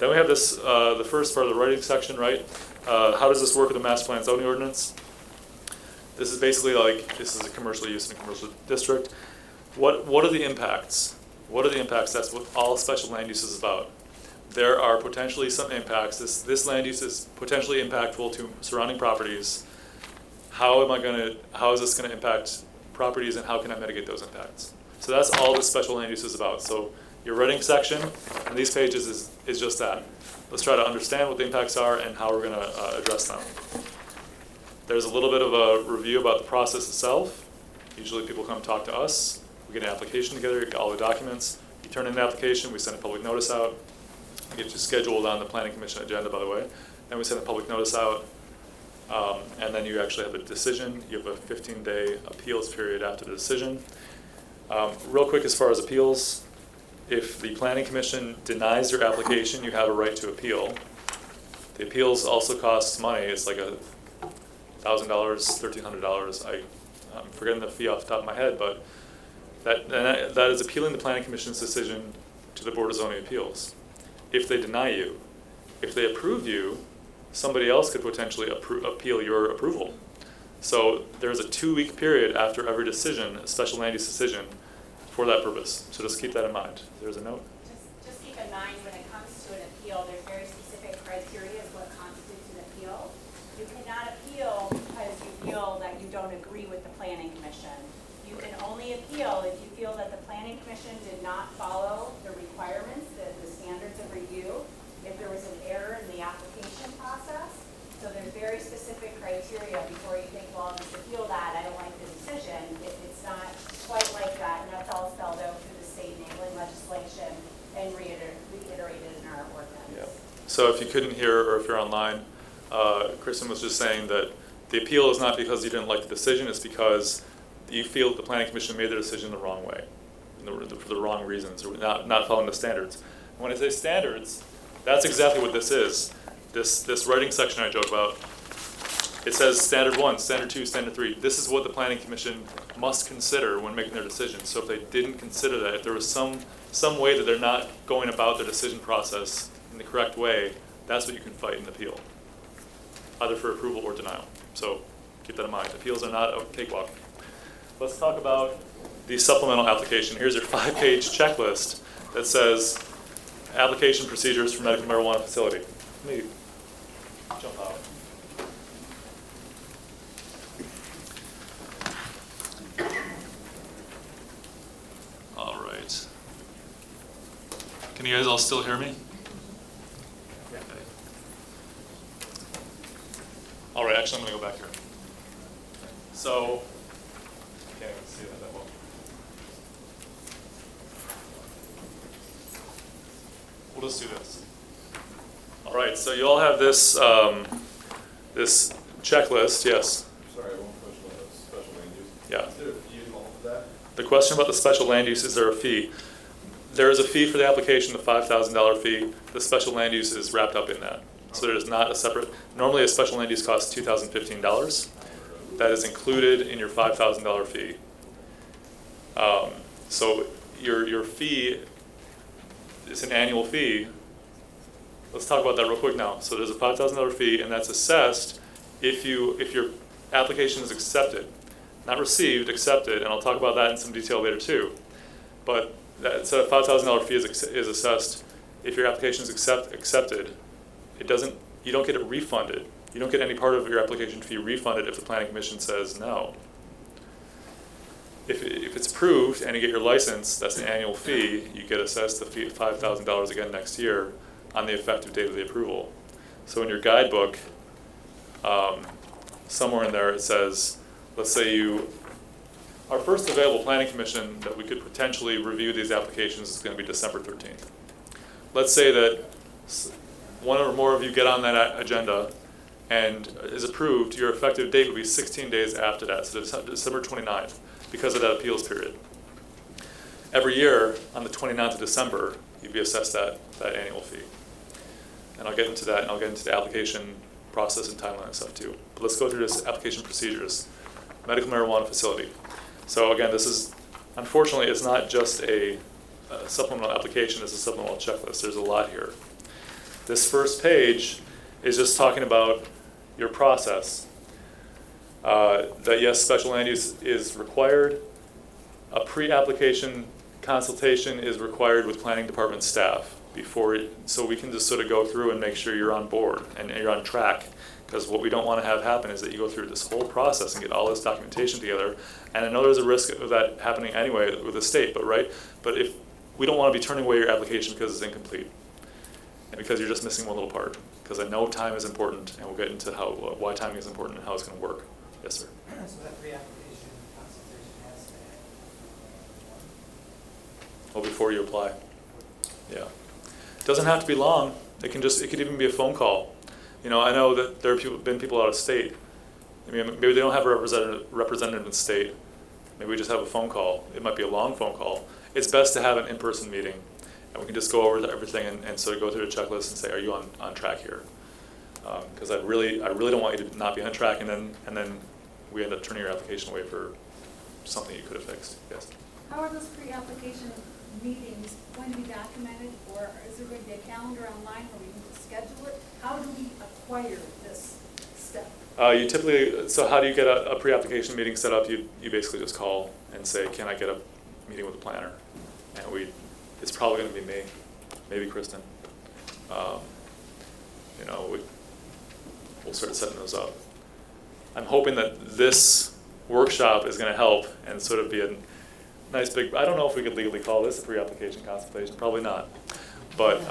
Then we have this, the first part of the writing section, right? How does this work with the master plan zoning ordinance? This is basically like, this is a commercial use in a commercial district. What are the impacts? What are the impacts? That's what all special land use is about. There are potentially some impacts. This land use is potentially impactful to surrounding properties. how is this gonna impact properties and how can I mitigate those impacts? So that's all the special land use is about. So your writing section and these pages is just that. Let's try to understand what the impacts are and how we're gonna address them. There's a little bit of a review about the process itself. Usually people come talk to us, we get an application together, get all the documents, you turn in the application, we send a public notice out, get you scheduled on the planning commission agenda, by the way, then we send a public notice out, and then you actually have a decision. You have a 15-day appeals period after the decision. Real quick, as far as appeals, if the planning commission denies your application, you have a right to appeal. The appeals also costs money. It's like $1,000, $1,300. I'm forgetting the fee off the top of my head, but that is appealing the planning commission's decision to the Board of Zoning Appeals. If they deny you, if they approve you, somebody else could potentially appeal your approval. So there's a 2-week period after every decision, a special land use decision, for that purpose. So just keep that in mind. There's a note. Just keep in mind when it comes to an appeal, there's very specific criteria of what constitutes an appeal. You cannot appeal because you feel that you don't agree with the planning commission. You can only appeal if you feel that the planning commission did not follow the requirements, the standards of review, if there was an error in the application process. So there's very specific criteria before you think, well, I'll just appeal that, I don't like the decision. It's not quite like that, and that's all spelled out through the state enabling legislation and reiterated in our ordinance. Yeah. So if you couldn't hear or if you're online, Kristen was just saying that the appeal is not because you didn't like the decision, it's because you feel that the planning commission made the decision the wrong way, for the wrong reasons, or not following the standards. And when I say standards, that's exactly what this is. This writing section I joke about, it says standard 1, standard 2, standard 3. This is what the planning commission must consider when making their decision. So if they didn't consider that, if there was some way that they're not going about their decision process in the correct way, that's what you can fight in appeal, either for approval or denial. So keep that in mind. Appeals are not a cakewalk. Let's talk about the supplemental application. Here's your 5-page checklist that says application procedures for medical marijuana facility. Let me jump out. All right. Can you guys all still hear me? Okay. All right, actually I'm gonna go back here. So, I can't even see that well. We'll just do this. All right, so you all have this this checklist, yes? Sorry, one question about the special land use. Yeah. Is there a fee involved with that? The question about the special land use, is there a fee? There is a fee for the application, the $5,000 fee. The special land use is wrapped up in that. So there is not a separate, normally a special land use costs $2,015. That is included in your $5,000 fee. So your fee is an annual fee. Let's talk about that real quick now. So there's a $5,000 fee, and that's assessed if your application is accepted, not received, accepted, and I'll talk about that in some detail later too. But that $5,000 fee is assessed if your application is accepted. You don't get it refunded. You don't get any part of your application fee refunded if the planning commission says no. If it's approved and you get your license, that's an annual fee. You get assessed the fee of $5,000 again next year on the effective date of the approval. So in your guidebook, somewhere in there it says, let's say our first available planning commission that we could potentially review these applications is going to be December 13th. Let's say that one or more of you get on that agenda and is approved, your effective date would be 16 days after that, so December 29th, because of that appeals period. Every year, on the 29th of December, you'd be assessed that annual fee. And I'll get into that, and I'll get into the application process and timeline and stuff too. But let's go through this application procedures. Medical marijuana facility. So again, this is, unfortunately, it's not just a supplemental application, it's a supplemental checklist. There's a lot here. This first page is just talking about your process. That yes, special land use is required. A pre-application consultation is required with planning department staff. so we can just sort of go through and make sure you're on board and you're on track. Because what we don't want to have happen is that you go through this whole process and get all this documentation together. And I know there's a risk of that happening anyway with the state, but if we don't want to be turning away your application because it's incomplete and because you're just missing one little part. Because I know time is important, and we'll get into why timing is important and how it's going to work. Yes, sir. So that pre-application consultation has to happen. Well, before you apply. Yeah. It doesn't have to be long. It could even be a phone call. You know, I know that there have been people out of state. I mean, maybe they don't have a representative in state. Maybe we just have a phone call. It might be a long phone call. It's best to have an in-person meeting, and we can just go over everything and sort of go through the checklist and say, are you on track here? Because I really don't want you to not be on track, and then we end up turning your application away for something you could have fixed. Yes. How are those pre-application meetings going to be documented, or is there going to be a calendar online where we can schedule it? How do we acquire this step? You typically, so how do you get a pre-application meeting set up? You basically just call and say, can I get a meeting with the planner? And it's probably going to be me, maybe Kristen. You know, we'll start setting those up. I'm hoping that this workshop is going to help and sort of be a nice big, I don't know if we could legally call this a pre-application consultation, probably not. But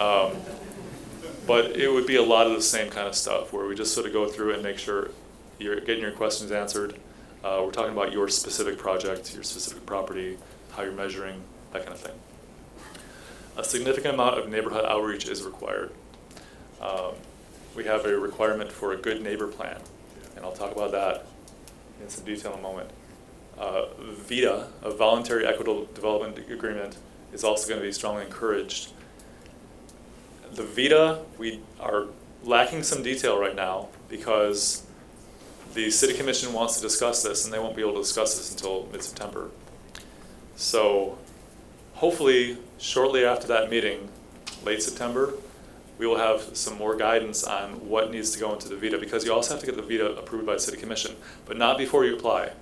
it would be a lot of the same kind of stuff where we just sort of go through and make sure you're getting your questions answered. We're talking about your specific project, your specific property, how you're measuring, that kind of thing. A significant amount of neighborhood outreach is required. We have a requirement for a good neighbor plan, and I'll talk about that in some detail in a moment. VEDA, a voluntary equitable development agreement, is also going to be strongly encouraged. The VEDA, we are lacking some detail right now because the City Commission wants to discuss this, and they won't be able to discuss this until mid-September. So hopefully, shortly after that meeting, late September, we will have some more guidance on what needs to go into the VEDA, because you also have to get the VEDA approved by the City Commission, but not before you apply.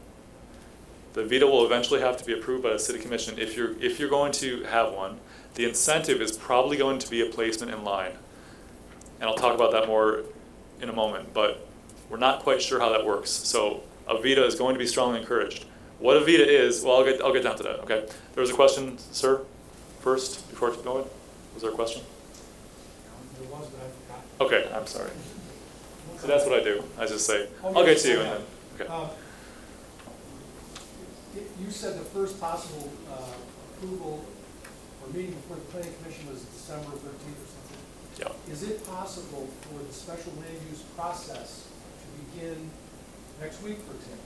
The VEDA will eventually have to be approved by the City Commission if you're going to have one. The incentive is probably going to be a placement in line. And I'll talk about that more in a moment, but we're not quite sure how that works. So a VEDA is going to be strongly encouraged. What a VEDA is, well, I'll get down to that, okay? There was a question, sir, first, before I keep going. Was there a question? There was, but I forgot. Okay, I'm sorry. So that's what I do. I just say, I'll get to you, and then, okay. You said the first possible approval or meeting before the planning commission was December 13th or something. Yeah. Is it possible for the special land use process to begin next week, for example?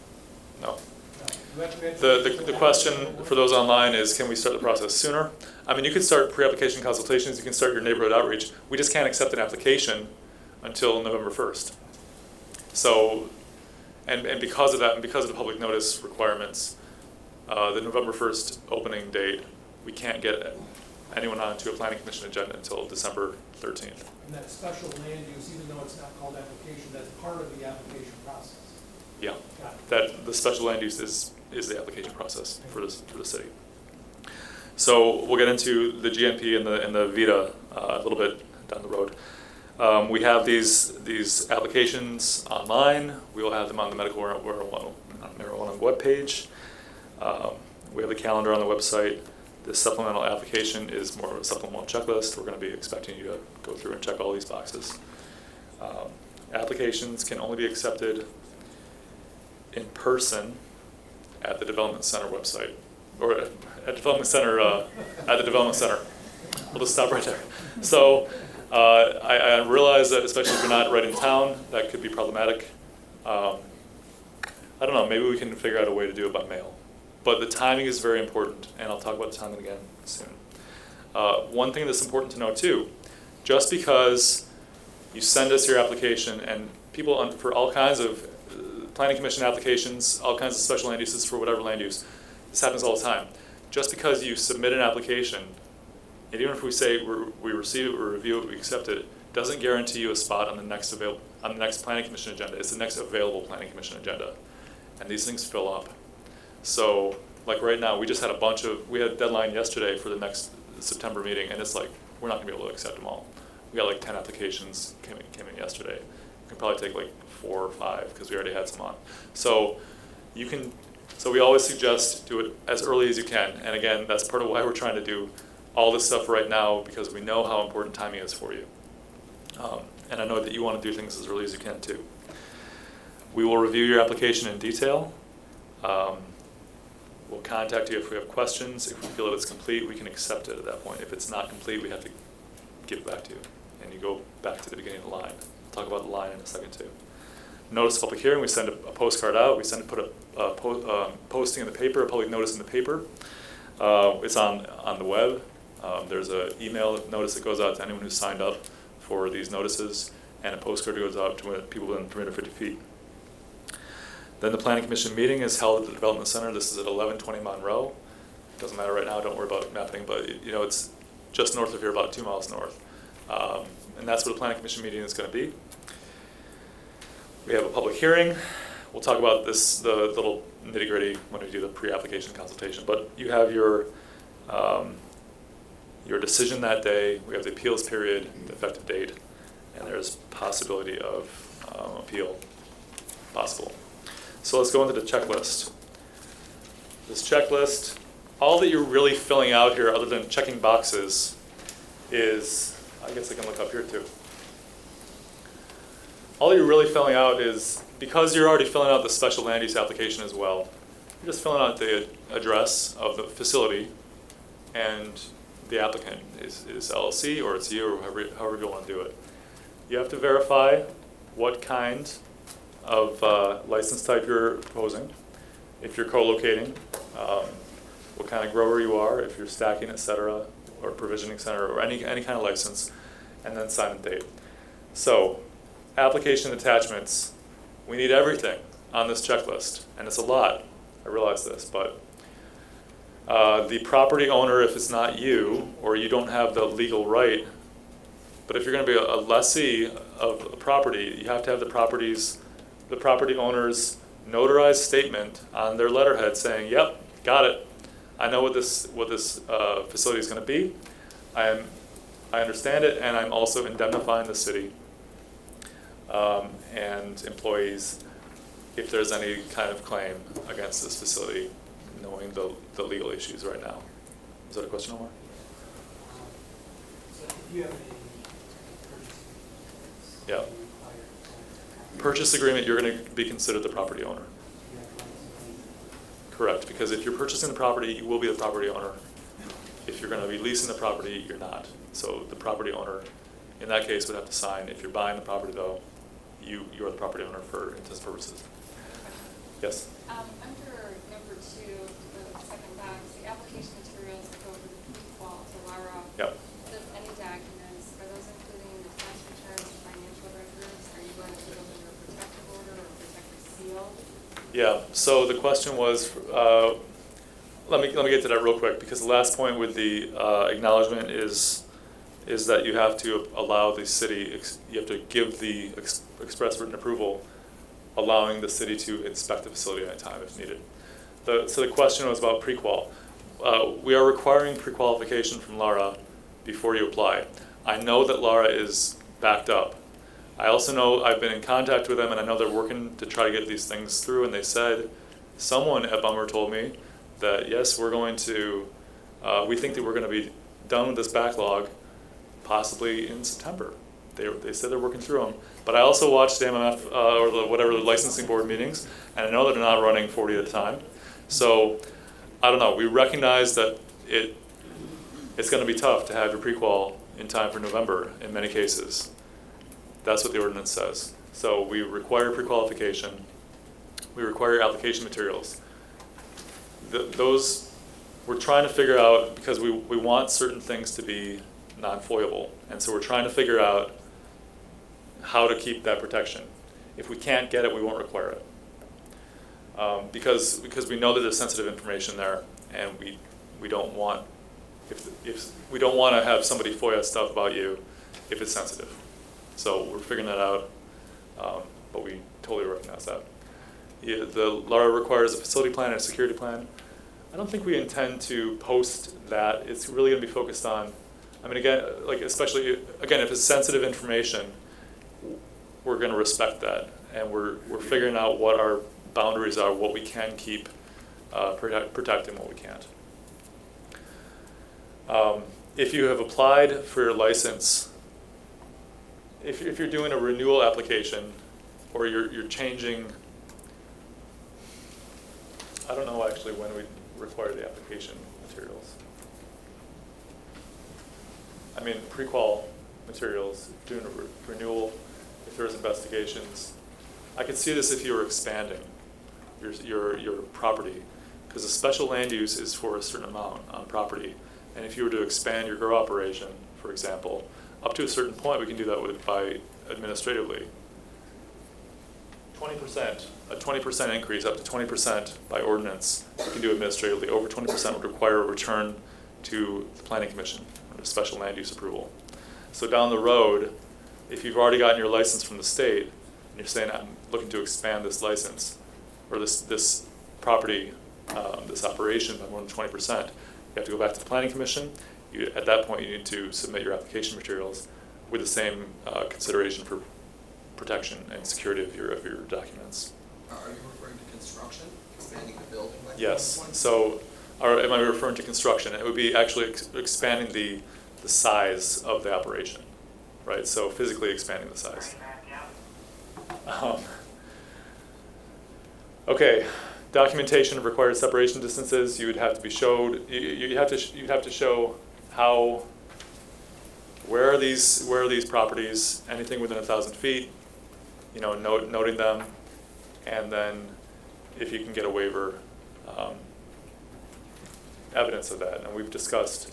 No. No. The question for those online is, can we start the process sooner? I mean, you can start pre-application consultations, you can start your neighborhood outreach. We just can't accept an application until November 1st. So, and because of that, and because of the public notice requirements, the November 1st opening date, we can't get anyone onto a planning commission agenda until December 13th. And that special land use, even though it's not called application, that's part of the application process. Yeah, that the special land use is the application process for the city. So we'll get into the GNP and the VEDA a little bit down the road. We have these applications online. We will have them on the medical marijuana webpage. We have the calendar on the website. This supplemental application is more of a supplemental checklist. We're going to be expecting you to go through and check all these boxes. Applications can only be accepted in person at the Development Center website, or at Development Center, at the Development Center. We'll just stop right there. So I realize that, especially if you're not right in town, that could be problematic. I don't know, maybe we can figure out a way to do it by mail. But the timing is very important, and I'll talk about the timing again soon. One thing that's important to know too, just because you send us your application, and people for all kinds of planning commission applications, all kinds of special land uses for whatever land use, this happens all the time. Just because you submit an application, and even if we say we receive it, we review it, we accept it, doesn't guarantee you a spot on the next planning commission agenda. It's the next available planning commission agenda, and these things fill up. So, like right now, we just had we had a deadline yesterday for the next September meeting, and it's like we're not gonna be able to accept them all. We got like 10 applications came in yesterday. We can probably take like 4 or 5 because we already had some on. So we always suggest do it as early as you can. And again, that's part of why we're trying to do all this stuff right now, because we know how important timing is for you. And I know that you want to do things as early as you can too. We will review your application in detail. We'll contact you if we have questions. If we feel that it's complete, we can accept it at that point. If it's not complete, we have to give it back to you. And you go back to the beginning of the line. We'll talk about the line in a second too. Notice of public hearing, we send a postcard out. We put a posting in the paper, a public notice in the paper. It's on the web. There's an email notice that goes out to anyone who's signed up for these notices, and a postcard goes out to people within 350 feet. Then the Planning Commission meeting is held at the Development Center. This is at 1120 Monroe. Doesn't matter right now, don't worry about mapping, but it's just north of here, about 2 miles north. And that's where the Planning Commission meeting is going to be. We have a public hearing. We'll talk about the little nitty-gritty when we do the pre-application consultation, but you have your decision that day. We have the appeals period, the effective date, and there's possibility of appeal possible. So let's go into the checklist. This checklist, all that you're really filling out here, other than checking boxes, is, I guess I can look up here too. All you're really filling out is, because you're already filling out the special land use application as well, you're just filling out the address of the facility, and the applicant is LLC or it's you, or however you want to do it. You have to verify what kind of license type you're proposing, if you're co-locating, what kind of grower you are, if you're stacking, etc., or provisioning center, or any kind of license, and then sign and date. So, application attachments, we need everything on this checklist, and it's a lot. I realize this, but the property owner, if it's not you, or you don't have the legal right, but if you're going to be a lessee of a property, you have to have the property owner's notarized statement on their letterhead saying, "Yep, got it. I know what this facility is going to be. I understand it, and I'm also indemnifying the city and employees if there's any kind of claim against this facility, knowing the legal issues right now." Is that a question, Omar? So if you have any purchase agreements, Yeah. you require- Purchase agreement, you're going to be considered the property owner. you have to- Correct, because if you're purchasing the property, you will be the property owner. If you're going to be leasing the property, you're not. So the property owner, in that case, would have to sign. If you're buying the property, though, you are the property owner for intents purposes. Yes? Under number 2, the second box, the application materials that go with the pre-qual to Laura. Yep. Does any documents, are those including the tax returns, financial records? Are you going to put them in a protective order or protective seal? Yeah, so the question was, let me get to that real quick, because the last point with the acknowledgement is that you have to allow the city, you have to give the express written approval, allowing the city to inspect the facility at any time if needed. So the question was about pre-qual. We are requiring pre-qualification from Lara before you apply. I know that Lara is backed up. I also know I've been in contact with them, and I know they're working to try to get these things through, and they said, someone at Bummer told me that yes, we're going to, we think that we're going to be done with this backlog possibly in September. They said they're working through them. But I also watched the MMF or the licensing board meetings, and I know that they're not running 40 at a time. So I don't know. We recognize that it's going to be tough to have your pre-qual in time for November in many cases. That's what the ordinance says. So we require pre-qualification. We require application materials. Those we're trying to figure out, because we want certain things to be non-foilable, and so we're trying to figure out how to keep that protection. If we can't get it, we won't require it. Because we know that there's sensitive information there, and we don't want if we don't want to have somebody FOIA stuff about you if it's sensitive. So we're figuring that out, but we totally recognize that. Yeah, the Lara requires a facility plan and a security plan. I don't think we intend to post that. It's really going to be focused on I mean, again, like especially, again, if it's sensitive information, we're gonna respect that. And we're figuring out what our boundaries are, what we can keep protect and what we can't. If you have applied for your license, if you're doing a renewal application, or you're changing, I don't know actually when we require the application materials. I mean, pre-qual materials, doing a renewal, if there's investigations. I could see this if you were expanding your property, because a special land use is for a certain amount on property. And if you were to expand your grow operation, for example, up to a certain point, we can do that by administratively. 20%, a 20% increase, up to 20% by ordinance, we can do administratively. Over 20% would require a return to the Planning Commission under special land use approval. So down the road, if you've already gotten your license from the state, and you're saying, I'm looking to expand this license, or this property, this operation by more than 20%, you have to go back to the Planning Commission. At that point, you need to submit your application materials with the same consideration for protection and security of your documents. Are you referring to construction, expanding the building? Like Yes. So, am I referring to construction? It would be actually expanding the size of the operation, right? So physically expanding the size. Okay, documentation of required separation distances. You would have to be showed. You'd have to show how. Where are these properties? Anything within 1,000 feet. You know, noting them, and then if you can get a waiver, evidence of that. And we've discussed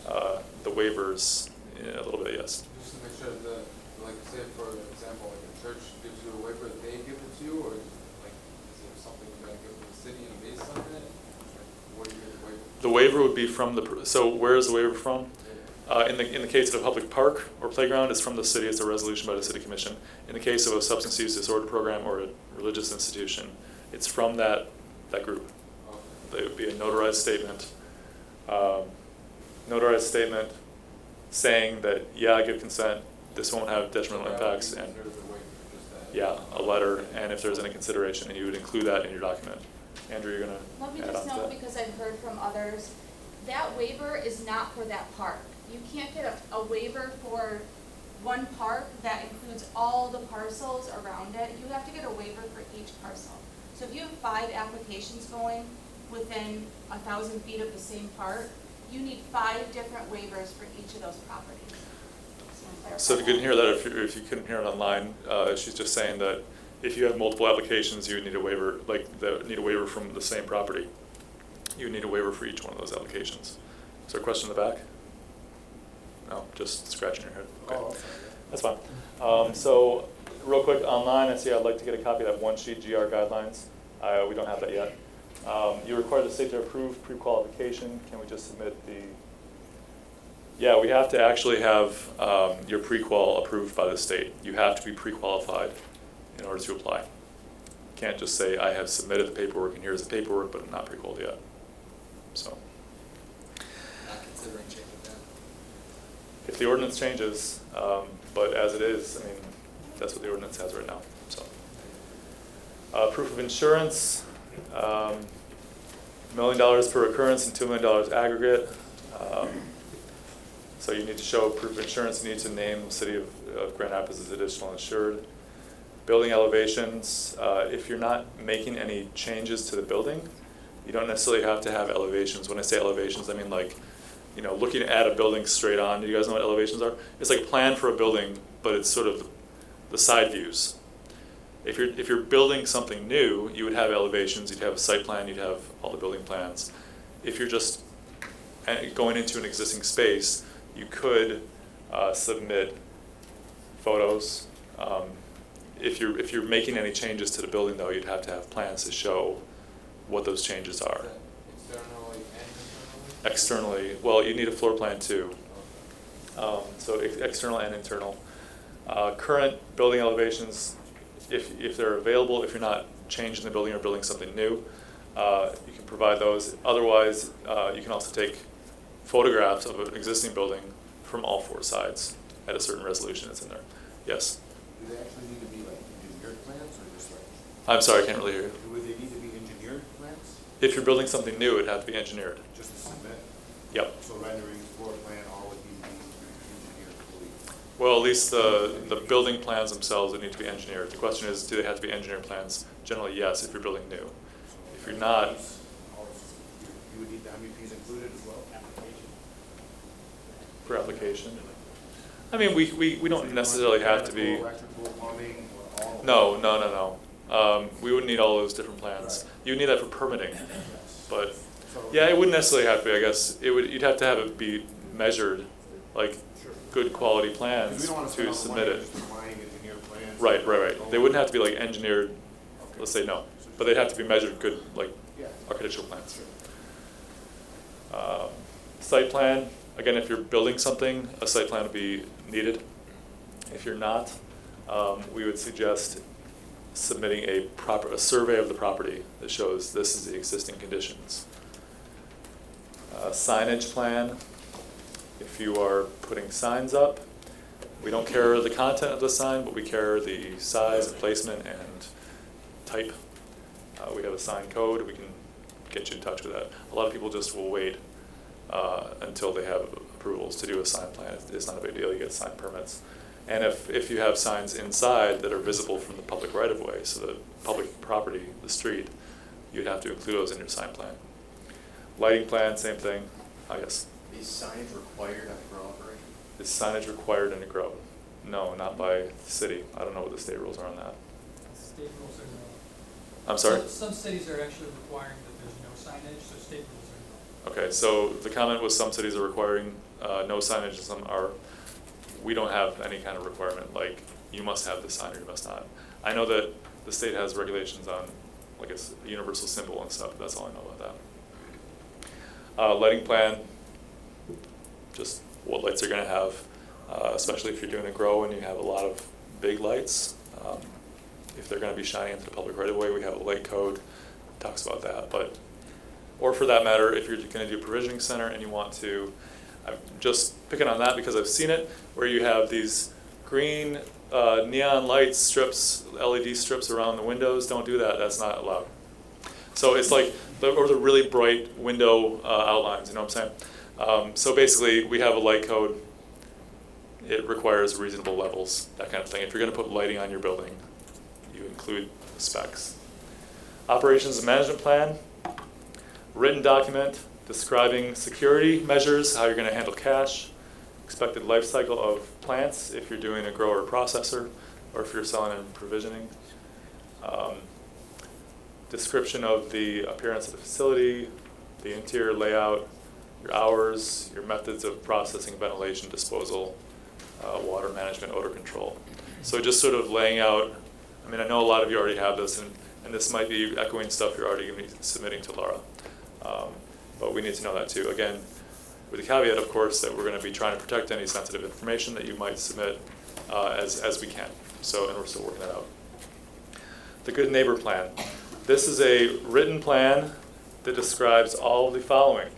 the waivers in a little bit. Yes. Just to make sure that, like, say for example, like a church gives you a waiver, they give it to you, or like is it something you gotta give to the city and based on it? Like, what do you get the waiver? The waiver would be from so where is the waiver from? In the case of a public park or playground, it's from the city. It's a resolution by the city commission. In the case of a substance use disorder program or a religious institution, it's from that group. Okay. It would be a notarized statement. Saying that, yeah, I give consent. This won't have detrimental impacts, and yeah, a letter, and if there's any consideration, and you would include that in your document. Andrew, you're gonna Let me add just on to note, that? because I've heard from others, that waiver is not for that park. You can't get a waiver for one park that includes all the parcels around it. You have to get a waiver for each parcel. So if you have 5 applications going within 1,000 feet of the same park, you need 5 different waivers for each of those properties. So if you couldn't hear that, if you couldn't hear it online, she's just saying that if you have multiple applications, you would need a waiver, need a waiver from the same property. You would need a waiver for each one of those applications. Is there a question in the back? No, just scratching your head. Okay. Oh, okay. That's fine. So real quick, online, I see I'd like to get a copy of that one sheet, GR guidelines. We don't have that yet. You require the state to approve pre-qualification. Can we just submit the... Yeah, we have to actually have your pre-qual approved by the state. You have to be pre-qualified in order to apply. You can't just say, I have submitted the paperwork and here's the paperwork, but I'm not pre-qualified yet. So. Not considering changing that. If the ordinance changes, but as it is, I mean, that's what the ordinance has right now. So, proof of insurance, $1 million per occurrence and $2 million aggregate. So you need to show proof of insurance. You need to name the city of Grand Rapids as additional insured. Building elevations. If you're not making any changes to the building, you don't necessarily have to have elevations. When I say elevations, I mean like, you know, looking at a building straight on. Do you guys know what elevations are? It's like a plan for a building, but it's sort of the side views. If you're building something new, you would have elevations. You'd have a site plan. You'd have all the building plans. If you're just going into an existing space, you could submit photos. If you're making any changes to the building, though, you'd have to have plans to show what those changes are. Externally and internally? Externally, well, you need a floor plan too. So external and internal. Current building elevations, if they're available, if you're not changing the building or building something new, you can provide those. Otherwise, you can also take photographs of an existing building from all four sides at a certain resolution. It's in there. Yes. Do they actually need to be like engineered plans or just like? I'm sorry, I can't really hear you. Would they need to be engineered plans? If you're building something new, it'd have to be engineered. Just to submit? Yep. So renderings, floor plan, all would need to be engineered fully? Well, at least the building plans themselves would need to be engineered. The question is, do they have to be engineered plans? Generally, yes, if you're building new. If you're not, You would need the MEPs included as well? for application. I mean, we don't necessarily have to be. Electrical, plumbing, or all? No. We wouldn't need all those different plans. You would need that for permitting. But yeah, it wouldn't necessarily have to be, I guess. You'd have to have it be measured, like good quality plans We don't want to to spend all the submit money it. just buying engineered plans. Right. They wouldn't have to be like engineered, let's say no, but they'd have to be measured good, like Yeah. architectural plans. Site plan, again, if you're building something, a site plan would be needed. If you're not, we would suggest submitting a survey of the property that shows this is the existing conditions. Signage plan, if you are putting signs up, we don't care the content of the sign, but we care the size, placement, and type. We have a sign code, we can get you in touch with that. A lot of people just will wait until they have approvals to do a sign plan. It's not a big deal, you get sign permits. And if you have signs inside that are visible from the public right-of-way, so the public property, the street, you'd have to include those in your sign plan. Lighting plan, same thing. Yes. Is signage required at grow operation? Is signage required in a grow? No, not by the city. I don't know what the state rules are on that. State rules are no. I'm sorry? Some cities are actually requiring that there's no signage, so state rules are no. Okay, so the comment was some cities are requiring no signage and some are. We don't have any kind of requirement like you must have this sign or you must not. I know that the state has regulations on like a universal symbol and stuff. That's all I know about that. Lighting plan, just what lights you're going to have, especially if you're doing a grow and you have a lot of big lights. If they're going to be shining into the public right away, we have a light code that talks about that. Or for that matter, if you're going to do a provisioning center and you want to, I'm just picking on that because I've seen it, where you have these green neon light strips, LED strips around the windows. Don't do that. That's not allowed. So it's like, or the really bright window outlines, you know what I'm saying? So basically, we have a light code. It requires reasonable levels, that kind of thing. If you're going to put lighting on your building, you include the specs. Operations and management plan, written document describing security measures, how you're going to handle cash, expected life cycle of plants if you're doing a grower processor, or if you're selling and provisioning. Description of the appearance of the facility, the interior layout, your hours, your methods of processing, ventilation, disposal, water management, odor control. So just sort of laying out, I mean, I know a lot of you already have this, and this might be echoing stuff you're already going to be submitting to Laura. But we need to know that too. Again, with the caveat, of course, that we're going to be trying to protect any sensitive information that you might submit as we can. So, and we're still working that out. The Good Neighbor Plan. This is a written plan that describes all of the following.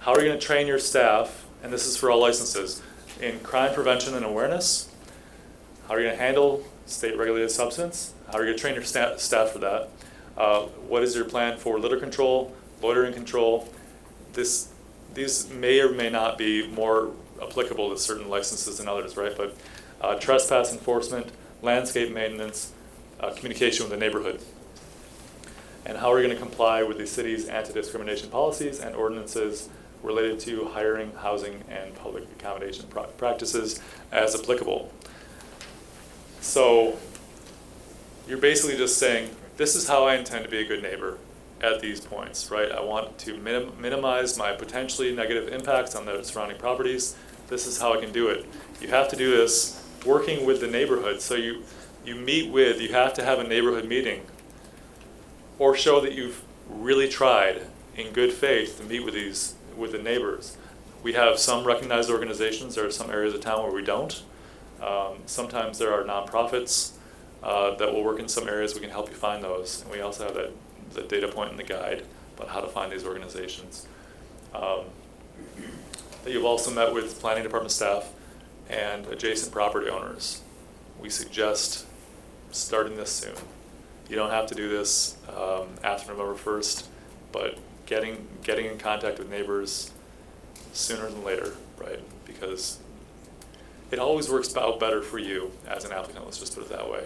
How are you going to train your staff, and this is for all licenses, in crime prevention and awareness? How are you going to handle state-regulated substance? How are you going to train your staff for that? What is your plan for litter control, loitering control? These may or may not be more applicable to certain licenses than others, right? But trespass enforcement, landscape maintenance, communication with the neighborhood. And how are you going to comply with the city's anti-discrimination policies and ordinances related to hiring, housing, and public accommodation practices as applicable? So you're basically just saying, this is how I intend to be a good neighbor at these points, right? I want to minimize my potentially negative impacts on the surrounding properties. This is how I can do it. You have to do this working with the neighborhood. So you have to have a neighborhood meeting or show that you've really tried in good faith to meet with the neighbors. We have some recognized organizations. There are some areas of town where we don't. Sometimes there are nonprofits that will work in some areas. We can help you find those. And we also have the data point in the guide about how to find these organizations. that you've also met with planning department staff and adjacent property owners. We suggest starting this soon. You don't have to do this after November 1st, but getting in contact with neighbors sooner than later, right? Because it always works out better for you as an applicant, let's just put it that way.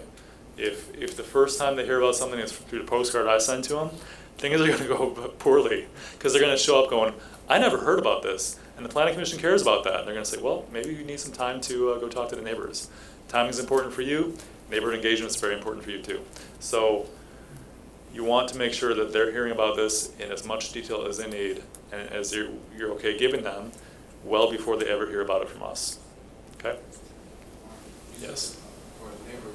If the first time they hear about something is through the postcard I send to them, things are gonna go poorly, because they're gonna show up going, I never heard about this, and the planning commission cares about that. And they're gonna say, well, maybe you need some time to go talk to the neighbors. Timing is important for you, neighborhood engagement is very important for you too. So you want to make sure that they're hearing about this in as much detail as they need, and as you're okay giving them, well before they ever hear about it from us. Okay? You Yes. said for the neighbors,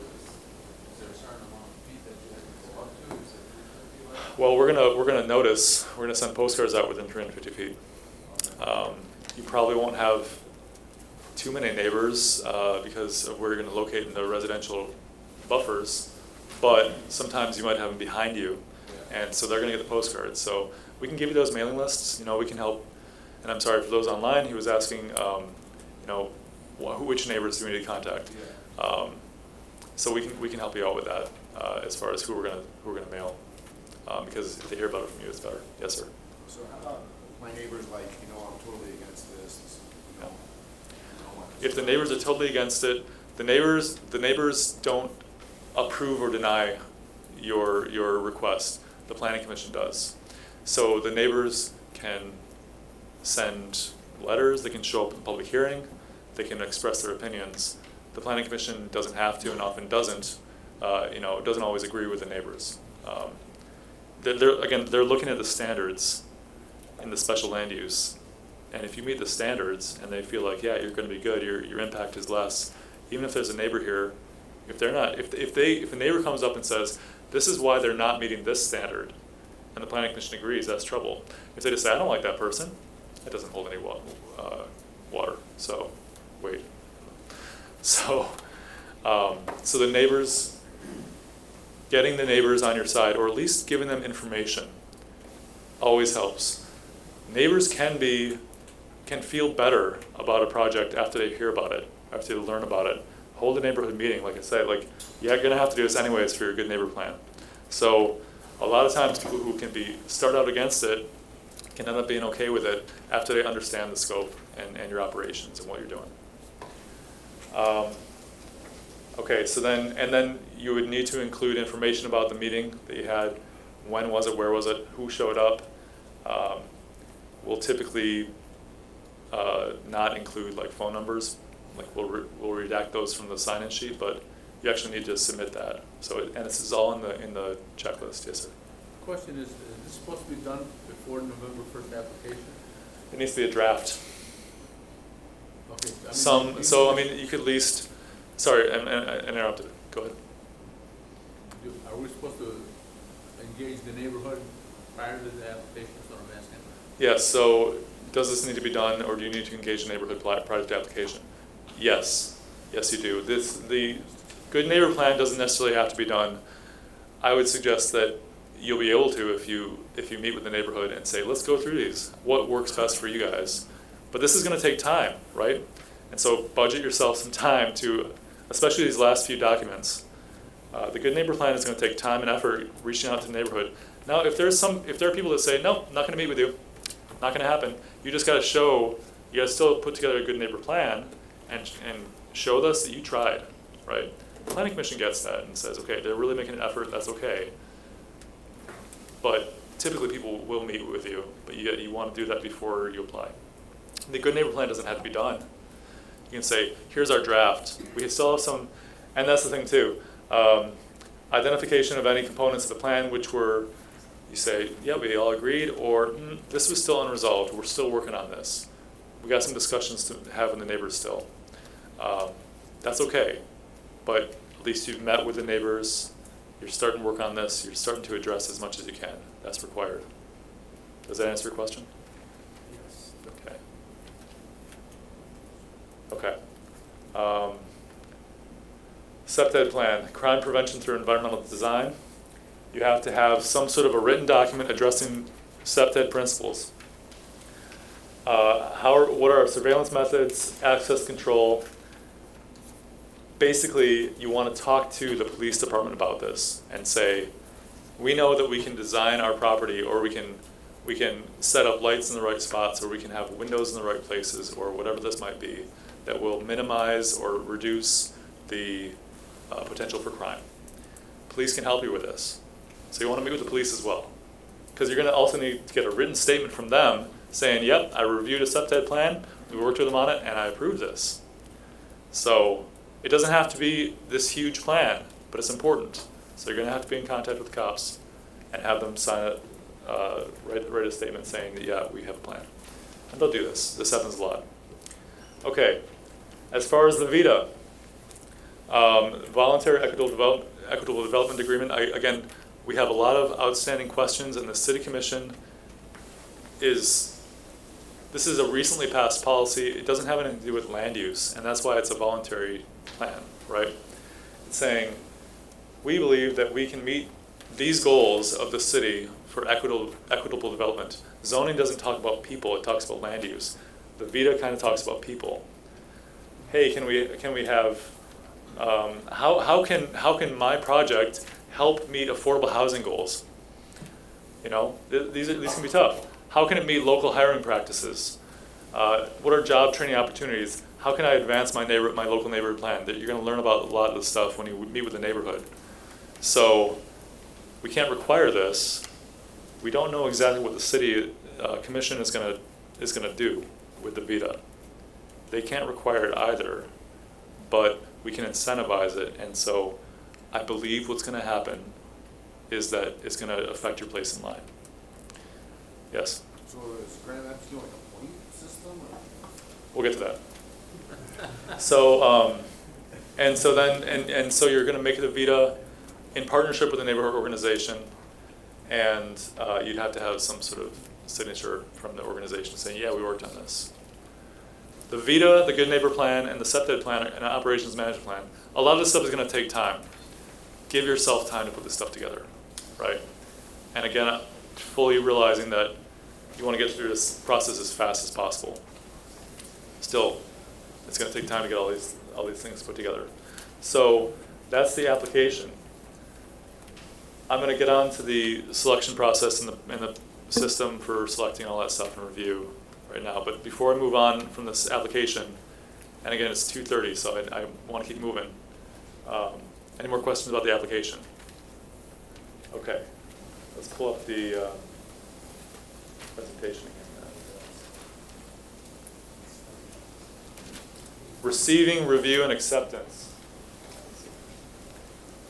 is there a certain amount of feet that you have to go up to? Is it 350 like? Well, we're gonna send postcards out within 350 feet. You probably won't have too many neighbors because of where you're gonna locate in the residential buffers, but sometimes you might have them behind you, and so they're gonna get the postcards. So we can give you those mailing lists, we can help. And I'm sorry for those online, he was asking, which neighbors do we need to contact? So we can help you out with that as far as who we're gonna mail, because if they hear about it from you, it's better. Yes, sir. So how about my neighbors, like, I'm totally against this, Yeah. I don't want If the neighbors are totally against it, the neighbors don't approve or deny your request. The planning commission does. So the neighbors can send letters, they can show up in public hearing, they can express their opinions. The planning commission doesn't have to and often doesn't, doesn't always agree with the neighbors. They're looking at the standards in the special land use. And if you meet the standards and they feel like, yeah, you're gonna be good, your impact is less, even if there's a neighbor here, if a neighbor comes up and says, this is why they're not meeting this standard, and the planning commission agrees, that's trouble. If they just say, I don't like that person, it doesn't hold any water, so wait. So the neighbors, getting the neighbors on your side, or at least giving them information, always helps. Neighbors can feel better about a project after they hear about it, after they learn about it. Hold a neighborhood meeting, like I said, you're gonna have to do this anyways for your good neighbor plan. So a lot of times people who can start out against it can end up being okay with it after they understand the scope and your operations and what you're doing. Okay, so then you would need to include information about the meeting that you had. When was it, where was it, who showed up. We'll typically not include phone numbers. We'll redact those from the sign-in sheet, but you actually need to submit that. So, and this is all in the checklist. Yes, sir. Question is this supposed to be done before November 1st application? It needs to be a draft. Okay. You could at least. Sorry, I interrupted. Go ahead. Are we supposed to engage the neighborhood prior to the application? That's what I'm asking. Yes. So, does this need to be done, or do you need to engage the neighborhood prior to the application? Yes. Yes, you do. The good neighbor plan doesn't necessarily have to be done. I would suggest that you'll be able to if you meet with the neighborhood and say, let's go through these. What works best for you guys? But this is going to take time, right? And so budget yourself some time to, especially these last few documents. The good neighbor plan is going to take time and effort reaching out to the neighborhood. Now, if there are people that say, no, not going to meet with you, not going to happen. You just got to show, you got to still put together a good neighbor plan and show us that you tried, right? The planning commission gets that and says, okay, they're really making an effort, that's okay. But typically people will meet with you, but you want to do that before you apply. The good neighbor plan doesn't have to be done. You can say, here's our draft. We can still have some, and that's the thing too. Identification of any components of the plan which were, you say, yeah, we all agreed, or this was still unresolved, we're still working on this. We got some discussions to have with the neighbors still. That's okay, but at least you've met with the neighbors, you're starting to work on this, you're starting to address as much as you can. That's required. Does that answer your question? Yes. Okay. SEPTED plan, crime prevention through environmental design. You have to have some sort of a written document addressing SEPTED principles. what are our surveillance methods, access control. Basically, you want to talk to the police department about this and say, we know that we can design our property, or we can set up lights in the right spots, or we can have windows in the right places, or whatever this might be, that will minimize or reduce the potential for crime. Police can help you with this. So you want to meet with the police as well. Because you're going to also need to get a written statement from them saying, yep, I reviewed a SEPTED plan, we worked with them on it, and I approve this. So it doesn't have to be this huge plan, but it's important. So you're going to have to be in contact with the cops and have them sign it, write a statement saying that, yeah, we have a plan. And they'll do this. This happens a lot. Okay, as far as the VITA, Voluntary Equitable Development Agreement, again, we have a lot of outstanding questions, and the City Commission this is a recently passed policy. It doesn't have anything to do with land use, and that's why it's a voluntary plan, right? It's saying, we believe that we can meet these goals of the city for equitable development. Zoning doesn't talk about people, it talks about land use. The VITA kind of talks about people. Hey, can we have, how can my project help meet affordable housing goals? You know, these can be tough. How can it meet local hiring practices? What are job training opportunities? How can I advance my local neighborhood plan? You're going to learn about a lot of this stuff when you meet with the neighborhood. So we can't require this. We don't know exactly what the city commission is going to do with the VITA. They can't require it either, but we can incentivize it. And so I believe what's going to happen is that it's going to affect your place in line. Yes? So is Grand Rapids doing like a point system, or? We'll get to that. So, so you're going to make the VITA in partnership with a neighborhood organization, and you'd have to have some sort of signature from the organization saying, yeah, we worked on this. The VITA, the Good Neighbor Plan, and the SEPTED Plan, and Operations Management Plan, a lot of this stuff is going to take time. Give yourself time to put this stuff together, right? And again, fully realizing that you want to get through this process as fast as possible. Still, it's going to take time to get all these things put together. So that's the application. I'm going to get on to the selection process and the system for selecting all that stuff and review right now. But before I move on from this application, and again, it's 2:30, so I want to keep moving. Any more questions about the application? Okay, let's pull up the presentation again. Receiving, review, and acceptance.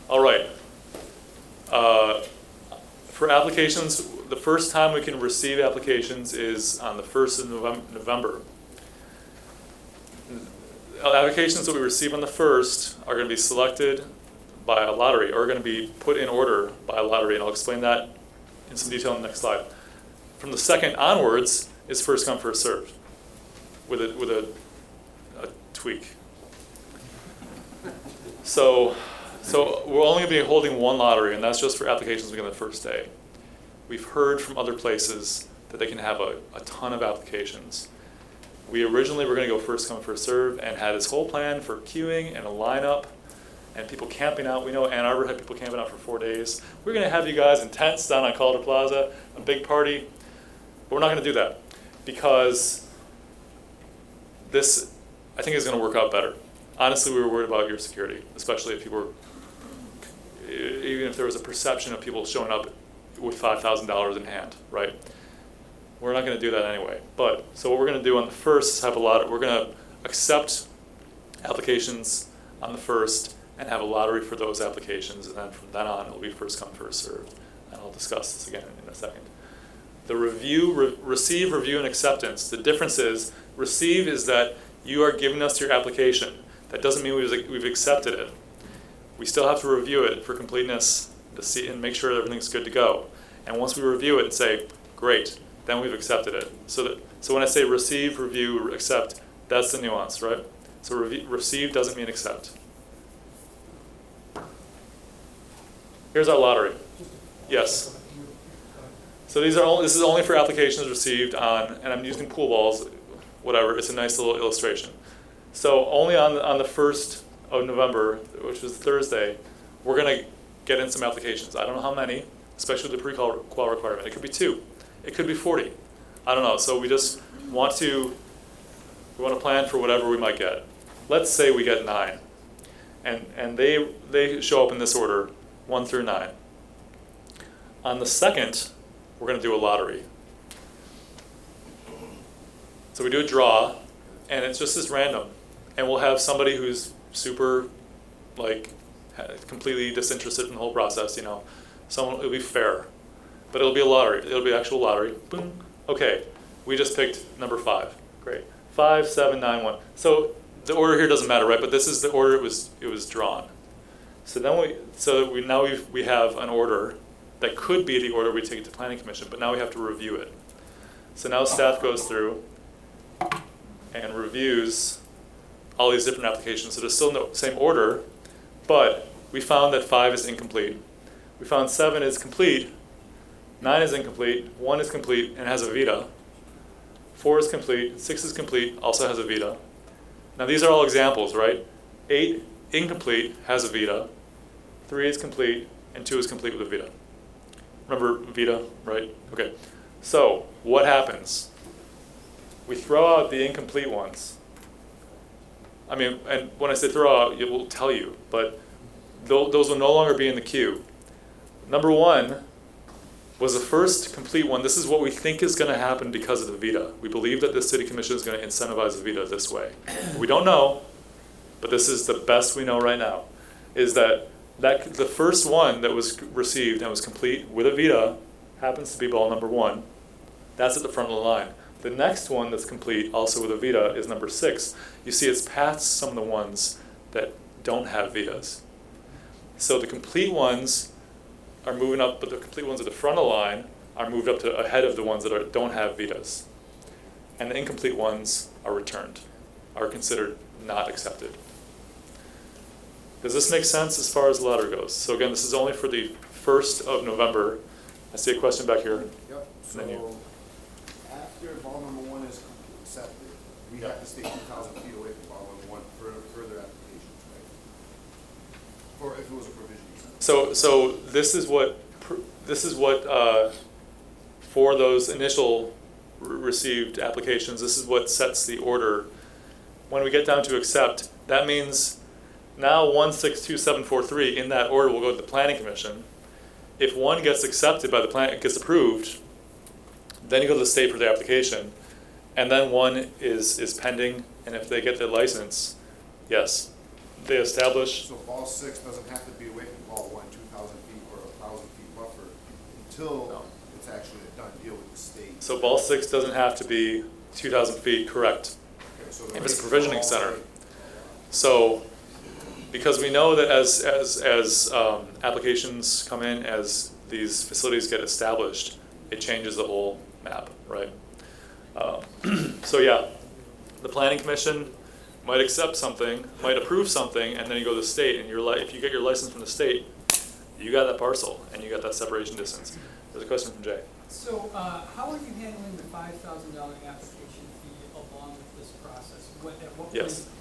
All right. For applications, the first time we can receive applications is on the 1st of November. Applications that we receive on the 1st are going to be selected by a lottery, or are going to be put in order by a lottery, and I'll explain that in some detail in the next slide. From the 2nd onwards is first come, first served, with a tweak. So we're only going to be holding one lottery, and that's just for applications within the first day. We've heard from other places that they can have a ton of applications. We originally were going to go first come, first serve, and had this whole plan for queuing and a lineup and people camping out. We know Ann Arbor had people camping out for 4 days. We're going to have you guys in tents down on Calder Plaza, a big party. But we're not going to do that because this, I think, is going to work out better. Honestly, we were worried about your security, especially if people were, even if there was a perception of people showing up with $5,000 in hand, right? We're not going to do that anyway. But so what we're going to do on the 1st is have we're going to accept applications on the 1st and have a lottery for those applications, and then from then on it'll be first come, first served. And I'll discuss this again in a second. The receive, review, and acceptance. The difference is, receive is that you are giving us your application. That doesn't mean we've accepted it. We still have to review it for completeness to see and make sure that everything's good to go. And once we review it and say, great, then we've accepted it. So when I say receive, review, accept, that's the nuance, right? So receive doesn't mean accept. Here's our lottery. Yes. So this is only for applications received on, and I'm using pool balls, whatever, it's a nice little illustration. So only on the 1st of November, which was Thursday, we're gonna get in some applications. I don't know how many, especially with the pre-qual requirement. It could be 2, it could be 40. I don't know, so we just want to plan for whatever we might get. Let's say we get 9, and they show up in this order, 1 through 9. On the 2nd, we're gonna do a lottery. So we do a draw, and it's just as random. And we'll have somebody who's super, like, completely disinterested in the whole process, you know. It'll be fair, but it'll be a lottery. It'll be actual lottery. Boom. Okay, we just picked number 5. Great. 5, 7, 9, 1. So the order here doesn't matter, right? But this is the order it was drawn. So then we have an order that could be the order we take it to Planning Commission, but now we have to review it. So now staff goes through and reviews all these different applications. So there's still no same order, but we found that 5 is incomplete. We found 7 is complete, 9 is incomplete, 1 is complete and has a vita. 4 is complete, 6 is complete, also has a vita. Now these are all examples, right? 8, incomplete, has a vita. 3 is complete, and 2 is complete with a vita. Remember vita, right? Okay. So what happens? We throw out the incomplete ones. I mean, and when I say throw out, it will tell you, but those will no longer be in the queue. Number 1 was the first complete one. This is what we think is going to happen because of the vita. We believe that the city commission is going to incentivize the vita this way. We don't know, but this is the best we know right now, is that the first one that was received and was complete with a vita happens to be ball number 1. That's at the front of the line. The next one that's complete, also with a vita, is number 6. You see it's past some of the ones that don't have vitas. So the complete ones are moving up, but the complete ones at the front of the line are moved up to ahead of the ones that don't have vitas. And the incomplete ones are returned, are considered not accepted. Does this make sense as far as the ladder goes? So again, this is only for the 1st of November. I see a question back here. Yep, so after ball number 1 is accepted, we have to stay 2,000 feet away from ball number 1 for further applications, right? Or if it was a provisioning center. So this is what for those initial received applications, this is what sets the order. When we get down to accept, that means now 162743 in that order will go to the Planning Commission. If one gets accepted by the plan, gets approved, then you go to the state for the application, and then 1 is pending, and if they get their license, yes, they establish. So ball 6 doesn't have to be away from ball 1, 2,000 feet or 1,000 feet buffer until it's actually a done deal with the state. So ball 6 doesn't have to be 2,000 feet, correct? Okay, so If it's a provisioning center. So, because we know that as applications come in, as these facilities get established, it changes the whole map, right? So yeah, the Planning Commission might accept something, might approve something, and then you go to the state, and if you get your license from the state, you got that parcel, and you got that separation distance. There's a question from Jay. So how are you handling the $5,000 application fee along with this process? At what Yes. point?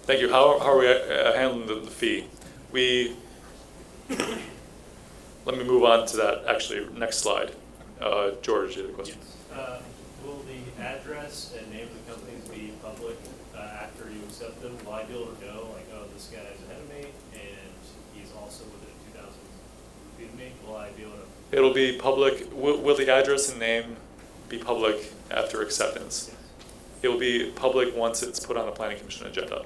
Thank you. How are we handling the fee? Let me move on to that, actually, next slide. George, you had a question? Yes. Will the address and name of the companies be public after you accept them? Will I be able to know, like, oh, this guy's ahead of me, and he's also within 2,000 feet of me? Will I be able to? It'll be public. Will the address and name be public after acceptance? Yes. It will be public once it's put on the Planning Commission agenda.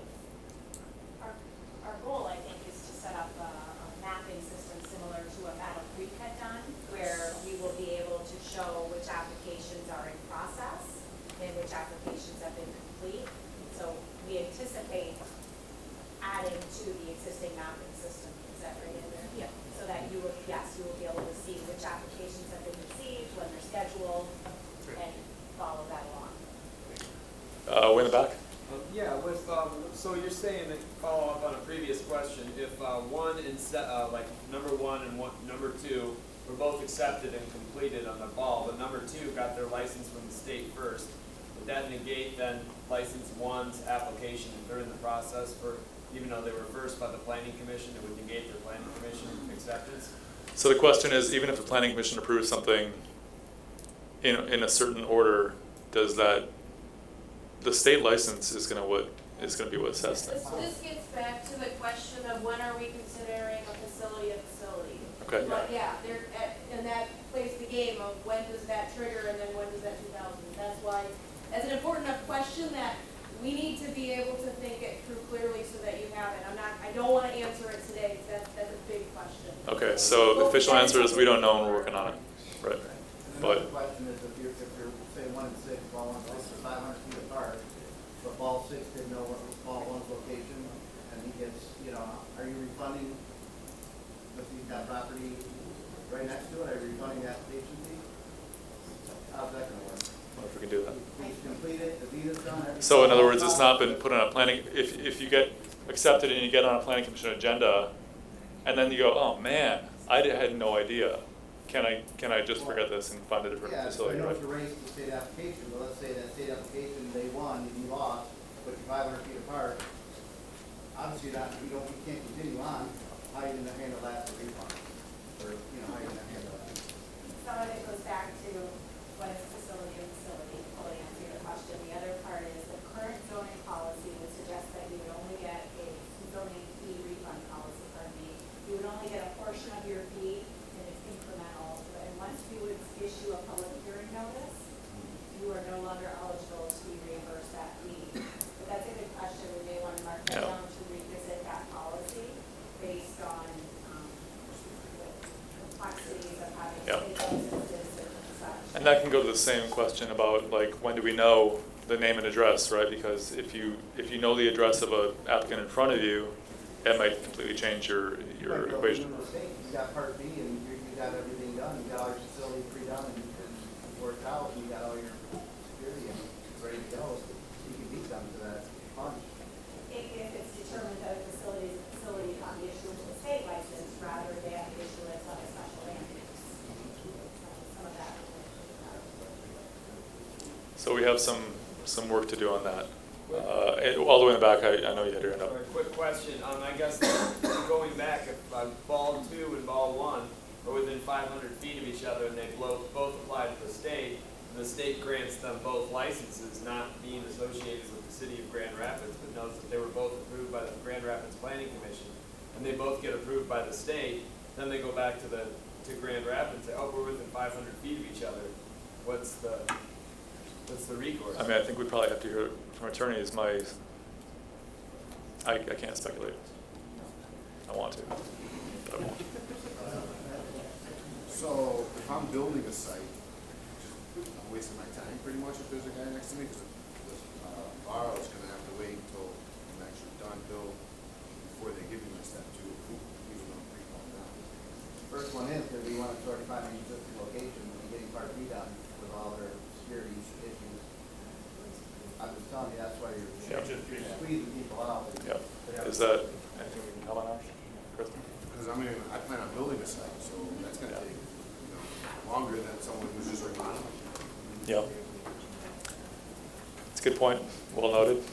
Our goal, I think, is to set up a mapping system similar to what Battle Creek had done, where we will be able to show which applications are in process and which applications have been complete. So we anticipate adding to the existing mapping system. Is that right in there? Yeah. So that you will be able to see which applications have been received, when they're scheduled, and follow that along. Way in the back? Yeah, with so you're saying that, follow up on a previous question, if one and like number one and number two were both accepted and completed on the ball, but number two got their license from the state first, would that negate then license one's application if they're in the process for, even though they were first by the planning commission, it would negate their planning commission acceptance? So the question is, even if the planning commission approves something in a certain order, does that, the state license is gonna be what says that? This gets back to the question of when are we considering a facility a facility? Okay. But yeah, and that plays the game of when does that trigger and then when does that 2000? That's why, that's an important enough question that we need to be able to think it through clearly so that you have it. I don't want to answer it today, because that's a big question. Okay, so the official answer is we don't know and we're working on it, right? Another But question is if you're, say, 1 and 6, ball 1 and 6 are 500 feet apart, but ball 6 didn't know what was ball 1's location, and he gets, are you refunding, if he's got property right next to it, are you refunding the application fee? How's that gonna work? I wonder if we can do that. He's completed, the deed is done, everything. So in other words, it's not been put on a planning, if you get accepted and you get on a planning commission agenda, and then you go, oh man, I had no idea. Can I just forget this and find a different facility, Yeah, right? so I know it's a race to state application, but let's say that state application, they won, you lost, but you're 500 feet apart. Obviously, you can't continue on. How are you gonna handle that for refund? Or, how are you gonna handle that? Some of it goes back to what is facility to facility, fully answer your question. The other part is the current zoning policy would suggest that you would only get a zoning fee refund policy, you would only get a portion of your fee and it's incremental. And once you would issue a public hearing notice, you are no longer eligible to be reimbursed that fee. But that's a good question. We may want to mark that down to revisit that policy based on the complexities of having licenses and such. And that can go to the same question about like when do we know the name and address, right? Because if you know the address of an applicant in front of you, that might completely change your equation. You got Part B and you got everything done. You got all your facility pre-done and it's worked out. And you got all your security and it's ready to go. So you can beat them to that punch. If it's determined that a facility is a facility upon the issuance of a state license rather than the issuance of a special land use. Some of that. So we have some work to do on that. All the way in the back, I know you had your hand up. All right, quick question. I guess going back, if ball 2 and ball 1 are within 500 feet of each other and they both apply to the state grants them both licenses, not being associated with the city of Grand Rapids, but knows that they were both approved by the Grand Rapids Planning Commission, and they both get approved by the state, then they go back to Grand Rapids and say, oh, we're within 500 feet of each other. What's the recourse? I mean, I think we probably have to hear from attorneys. I can't speculate. I want to, but I won't. So if I'm building a site, I'm wasting my time pretty much if there's a guy next to me, because borrow's gonna have to wait until I'm actually done build before they give me my step 2 approval, even though I'm pre-qualified down. First one is because we want to sort of find an existing location and getting Part B done with all their security issues. I'm just telling you, that's why you're squeezing people out. Yeah. Is that anything we can comment on, Kristen? Because I plan on building a site, so that's gonna take, longer than someone who's just remodeling. Yeah. It's a good point. Well noted.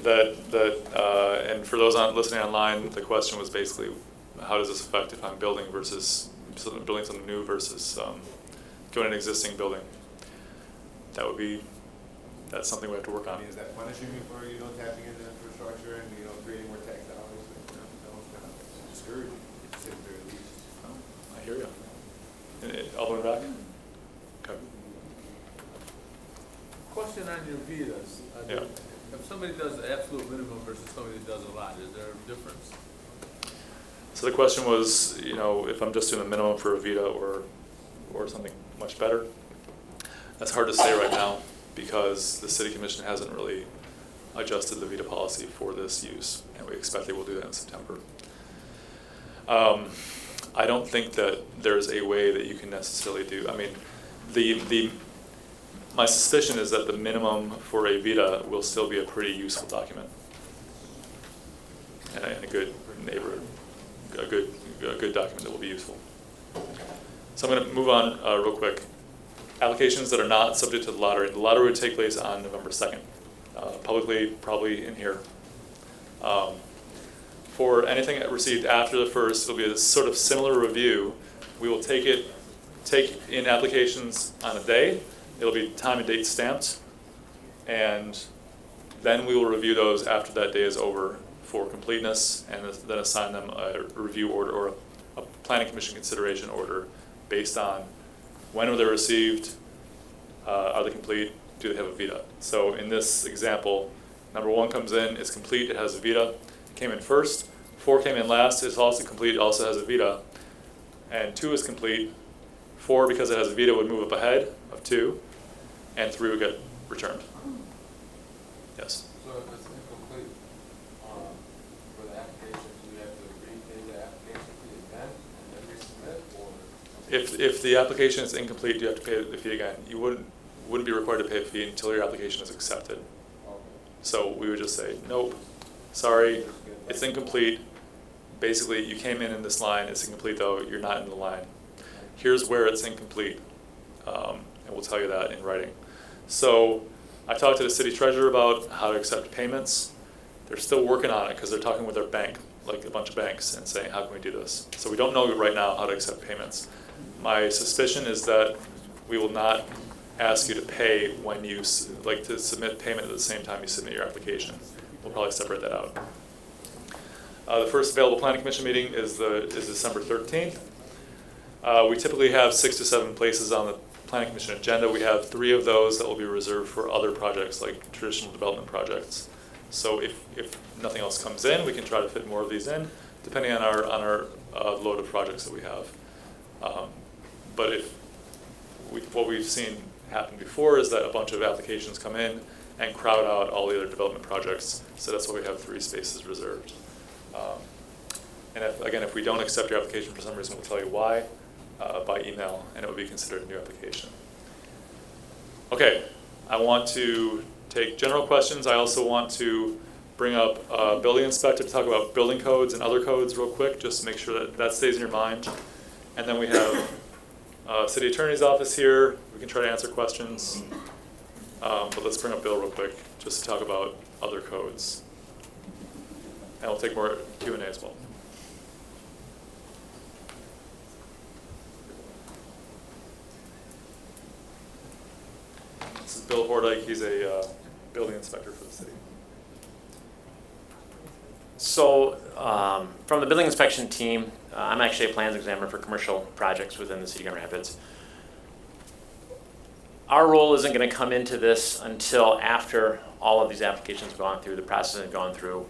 And for those listening online, the question was basically, how does this affect if I'm building building something new versus going an existing building? That's something we have to work on. I mean, is that punishing me for, tapping into infrastructure and, creating more tax dollars? It's kind of discouraging, to say the very least. I hear you. All the way back? Okay. Question on your visas. Yeah. If somebody does the absolute minimum versus somebody that does a lot, is there a difference? So the question was, if I'm just doing the minimum for a VITA or something much better. That's hard to say right now because the City Commission hasn't really adjusted the VITA policy for this use, and we expect they will do that in September. I don't think that there's a way that you can necessarily do. I mean, my suspicion is that the minimum for a VITA will still be a pretty useful document. And a good neighborhood, a good document that will be useful. So I'm going to move on real quick. Applications that are not subject to the lottery. The lottery would take place on November 2nd, publicly, probably in here. For anything received after the 1st, it'll be a sort of similar review. We will take in applications on a day. It'll be time and date stamped, and then we will review those after that day is over for completeness, and then assign them a review order or a planning commission consideration order based on when were they received, are they complete, do they have a VITA. So in this example, number 1 comes in, it's complete, it has a VITA. It came in first, 4 came in last, it's also complete, it also has a VITA. And 2 is complete. 4, because it has a VITA, would move up ahead of 2, and 3 would get returned. Yes? So if it's incomplete, for the application, do you have to repay the application fee again and then resubmit, or? If the application is incomplete, you have to pay the fee again. You wouldn't be required to pay a fee until your application is accepted. Okay. So we would just say, nope, sorry, it's incomplete. Basically, you came in this line, it's incomplete though, you're not in the line. Here's where it's incomplete, and we'll tell you that in writing. So I talked to the city treasurer about how to accept payments. They're still working on it because they're talking with their bank, like a bunch of banks, and saying, how can we do this? So we don't know right now how to accept payments. My suspicion is that we will not ask you to pay when you, to submit payment at the same time you submit your application. We'll probably separate that out. The first available planning commission meeting is December 13th. We typically have 6 to 7 places on the planning commission agenda. We have 3 of those that will be reserved for other projects, like traditional development projects. So if nothing else comes in, we can try to fit more of these in, depending on our load of projects that we have. But what we've seen happen before is that a bunch of applications come in and crowd out all the other development projects. So that's why we have 3 spaces reserved. And if we don't accept your application for some reason, we'll tell you why by email, and it will be considered a new application. Okay, I want to take general questions. I also want to bring up a building inspector to talk about building codes and other codes real quick, just to make sure that that stays in your mind. And then we have city attorney's office here. We can try to answer questions. But let's bring up Bill real quick, just to talk about other codes. And we'll take more Q&A as well. This is Bill Hordyke. He's a building inspector for the city. So from the building inspection team, I'm actually a plans examiner for commercial projects within the city of Grand Rapids. Our role isn't going to come into this until after all of these applications have gone through, the process has gone through,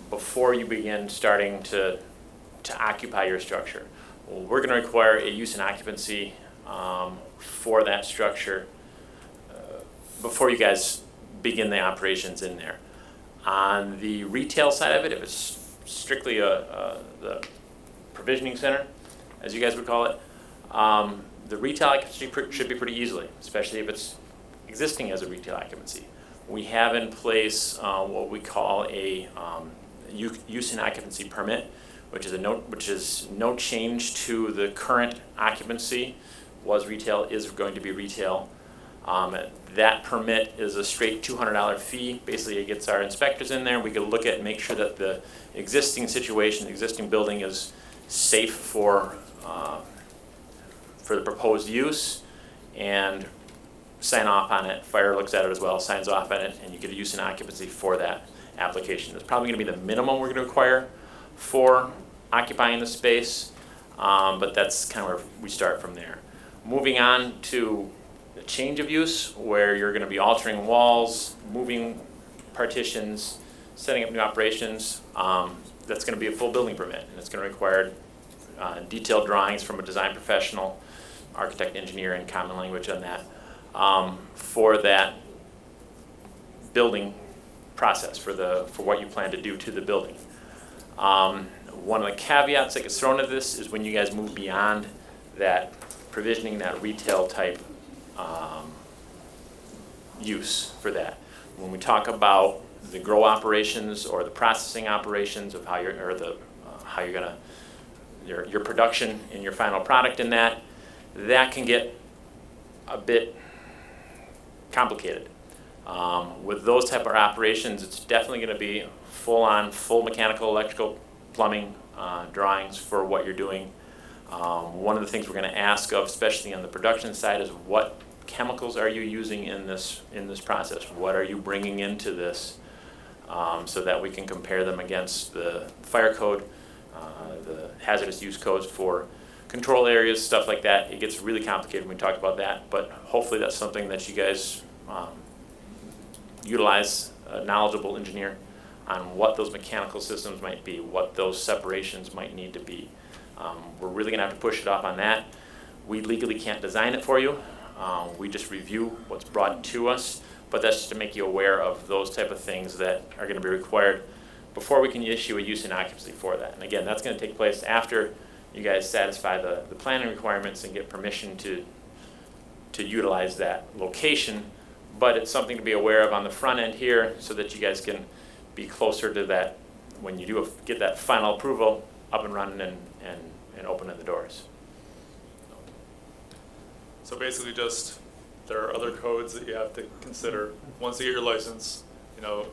before you begin starting to occupy your structure. Well, we're going to require a use and occupancy for that structure before you guys begin the operations in there. On the retail side of it, if it's strictly the provisioning center, as you guys would call it, the retail occupancy should be pretty easily, especially if it's existing as a retail occupancy. We have in place what we call a use and occupancy permit, which is no change to the current occupancy. Was retail, is going to be retail. That permit is a straight $200 fee. Basically, it gets our inspectors in there. We can look at and make sure that the existing situation, the existing building is safe for the proposed use, and sign off on it. Fire looks at it as well, signs off on it, and you get a use and occupancy for that application. It's probably going to be the minimum we're going to require for occupying the space, but that's kind of where we start from there. Moving on to the change of use, where you're going to be altering walls, moving partitions, setting up new operations. That's going to be a full building permit, and it's going to require detailed drawings from a design professional, architect, engineer, and common language on that for that building process, for what you plan to do to the building. One of the caveats that gets thrown at this is when you guys move beyond that provisioning, that retail type use for that. When we talk about the grow operations or the processing operations of how you're, or the, how you're gonna, your production and your final product in that, that can get a bit complicated. With those type of operations, it's definitely gonna be full-on, full mechanical, electrical, plumbing drawings for what you're doing. One of the things we're gonna ask of, especially on the production side, is what chemicals are you using in this process? What are you bringing into this, so that we can compare them against the fire code, the hazardous use codes for control areas, stuff like that. It gets really complicated when we talk about that, but hopefully that's something that you guys utilize a knowledgeable engineer on what those mechanical systems might be, what those separations might need to be. We're really gonna have to push it off on that. We legally can't design it for you. We just review what's brought to us, but that's just to make you aware of those type of things that are gonna be required before we can issue a use and occupancy for that. And again, that's gonna take place after you guys satisfy the planning requirements and get permission to utilize that location. But it's something to be aware of on the front end here so that you guys can be closer to that when you do get that final approval up and running and opening the doors. So basically just, there are other codes that you have to consider. Once you get your license, you know,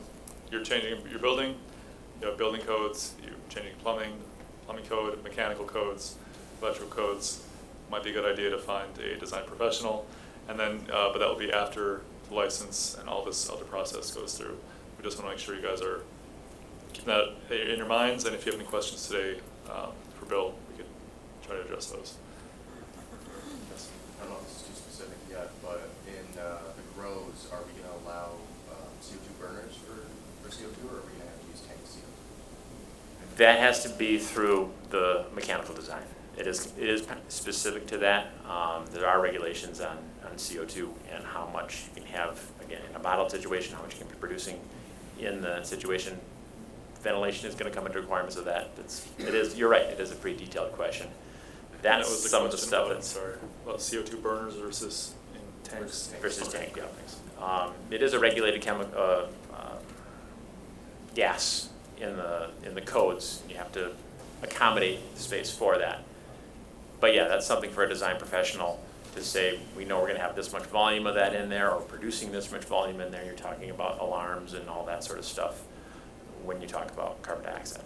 you're changing your building, you have building codes, you're changing plumbing code, mechanical codes, electrical codes. Might be a good idea to find a design professional. And then, but that will be after the license and all this other process goes through. We just want to make sure you guys are keeping that in your minds, and if you have any questions today for Bill, we could try to address those. Yes. I don't know if this is too specific yet, but in the grows, are we going to allow CO2 burners for CO2, or are we going to have to use tank CO2? That has to be through the mechanical design. It is specific to that. There are regulations on CO2 and how much you can have, again, in a bottled situation, how much you can be producing in the situation. Ventilation is going to come into requirements of that. You're right, it is a pretty detailed question. That's that was the some of the question stuff about, that's... sorry, about CO2 burners versus in tanks. Versus tank, yeah. It is a regulated gas in the codes. You have to accommodate the space for that. But yeah, that's something for a design professional to say, we know we're going to have this much volume of that in there, or producing this much volume in there. You're talking about alarms and all that sort of stuff when you talk about carbon dioxide.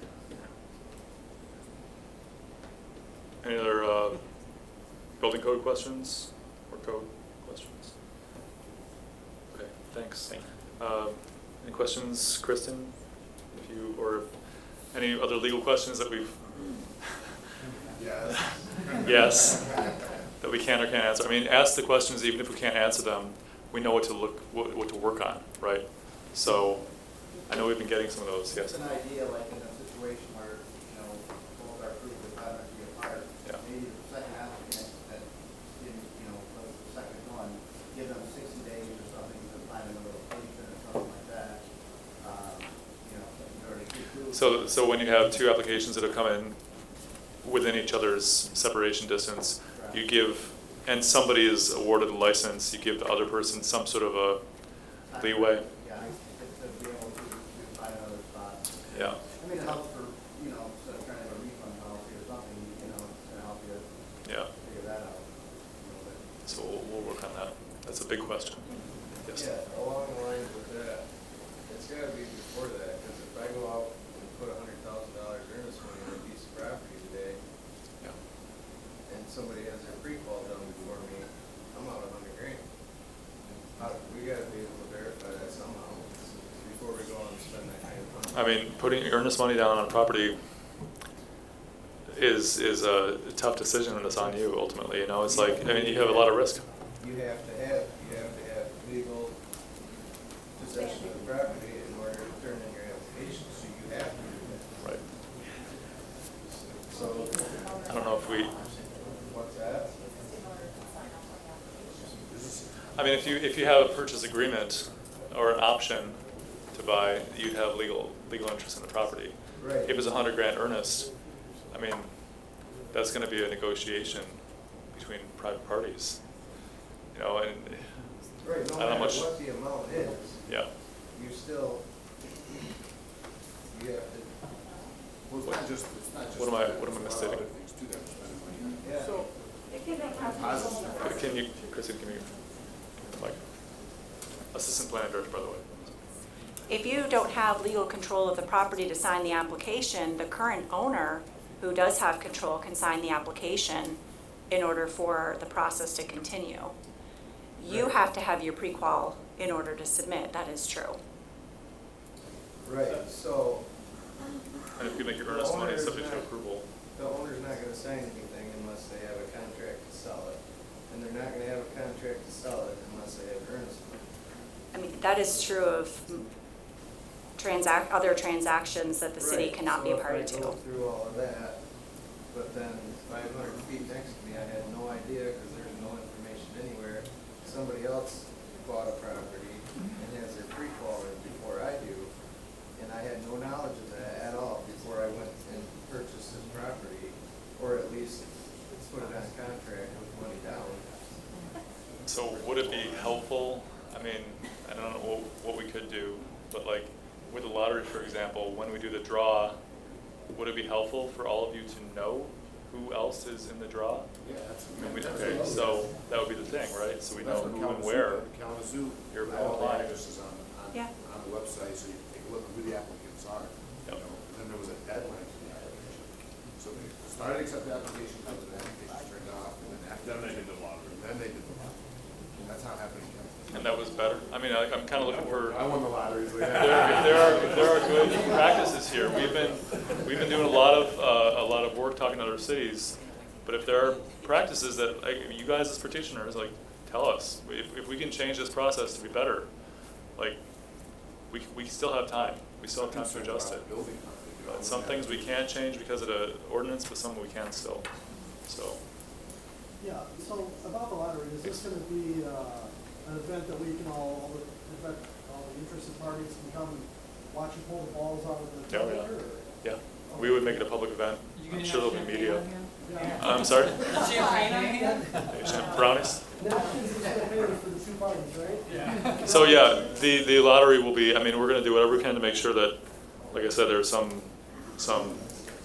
Any other building code questions or code questions? Okay, thanks. Thank you. Any questions, Kristen? Or any other legal questions that we've Yes. yes, that we can or can't answer. I mean, ask the questions even if we can't answer them. We know what to work on, right? So, I know we've been getting some of those. Yes. It's an idea, like in a situation where, you know, both are approved with 500 feet apart. Yeah. Maybe the second applicant that didn't, you know, was the second one, give them 60 days or something to find another location or something like that. You know, in order to get through. So when you have two applications that have come in within each other's separation distance, you give, and somebody is awarded a license, you give the other person some sort of a leeway. Yeah, to be able to find another spot. Yeah. I mean, it helps for, you know, instead of trying to have a refund policy or something, you know, it's gonna help you Yeah. figure that out a little bit. So we'll work on that. That's a big question. Yes. Yeah, along the lines with that, it's gotta be before that, because if I go out and put $100,000 earnest money on a piece of property today, Yeah. and somebody has their pre-qual done before me, I'm out $100 grand. We gotta be able to verify that somehow before we go out and spend that kind of money. I mean, putting earnest money down on property is a tough decision, and it's on you ultimately. You know, it's like, I mean, you have a lot of risk. You have to have legal possession of the property in order to turn in your application, so you have to do that. Right. So, I don't know if we. what's that? I mean, if you have a purchase agreement or an option to buy, you'd have legal interest in the property. Right. If it's $100 grand earnest, I mean, that's going to be a negotiation between private parties. You know, and Right, no I don't know matter much. what the amount is, Yeah. you still, you have to, Well, it's not just, it's not just. What am I- that, what am I there's a lot of misstating? other things too that we're spending money on. yeah. So, Can you, Kristen, give me your mic? Assistant Planning Director, by the way. If you don't have legal control of the property to sign the application, the current owner, who does have control, can sign the application in order for the process to continue. You have to have your pre-qual in order to submit, that is true. Right, so And if you make your earnest money subject to approval. the owner's not gonna sign anything unless they have a contract to sell it. And they're not gonna have a contract to sell it unless they have earnest money. I mean, that is true of other transactions that the city Right, cannot be a party So if I go to. through all of that, but then 500 feet next to me, I had no idea, because there's no information anywhere. Somebody else bought a property and has their pre-qual in before I do, and I had no knowledge of that at all before I went and purchased this property, or at least put it on contract with money down. So would it be helpful, I mean, I don't know what we could do, but like with the lottery, for example, when we do the draw, would it be helpful for all of you to know who else is in the draw? Yeah, that's. I mean, okay, so that would be the thing, right? So we know who and where Kalamazoo, you're all the applying. addresses on Yeah. the website, so you can take a look at who the applicants are. Yep. You know, and then there was a deadline for the application. So they started to accept the application, then the application turned off, and then after. Then they did the lottery. Then they did the lottery. And that's how it happened in Kalamazoo. And that was better. I mean, I'm kind of looking for. I won the lottery. So If there are good practices here. We've been doing a lot of work talking to other cities, but if there are practices that like, you guys as petitioners like tell us if we can change this process to be better, like we still have time. We still have time to adjust it. Some things we can't change because of the ordinance, but some we can still. So yeah, so about the lottery, is this gonna be, an event that we can all the interested parties can come and watch you pull the balls out of the Yeah, calendar? yeah, we would make it a public event. You I'm gonna sure have there'll be champagne media. on hand? I'm sorry. Champagne on hand? Brownies. Napkins and champagne for the two parties, right? Yeah. So yeah, the lottery will be, I mean, we're gonna do whatever we can to make sure that, like I said, there's some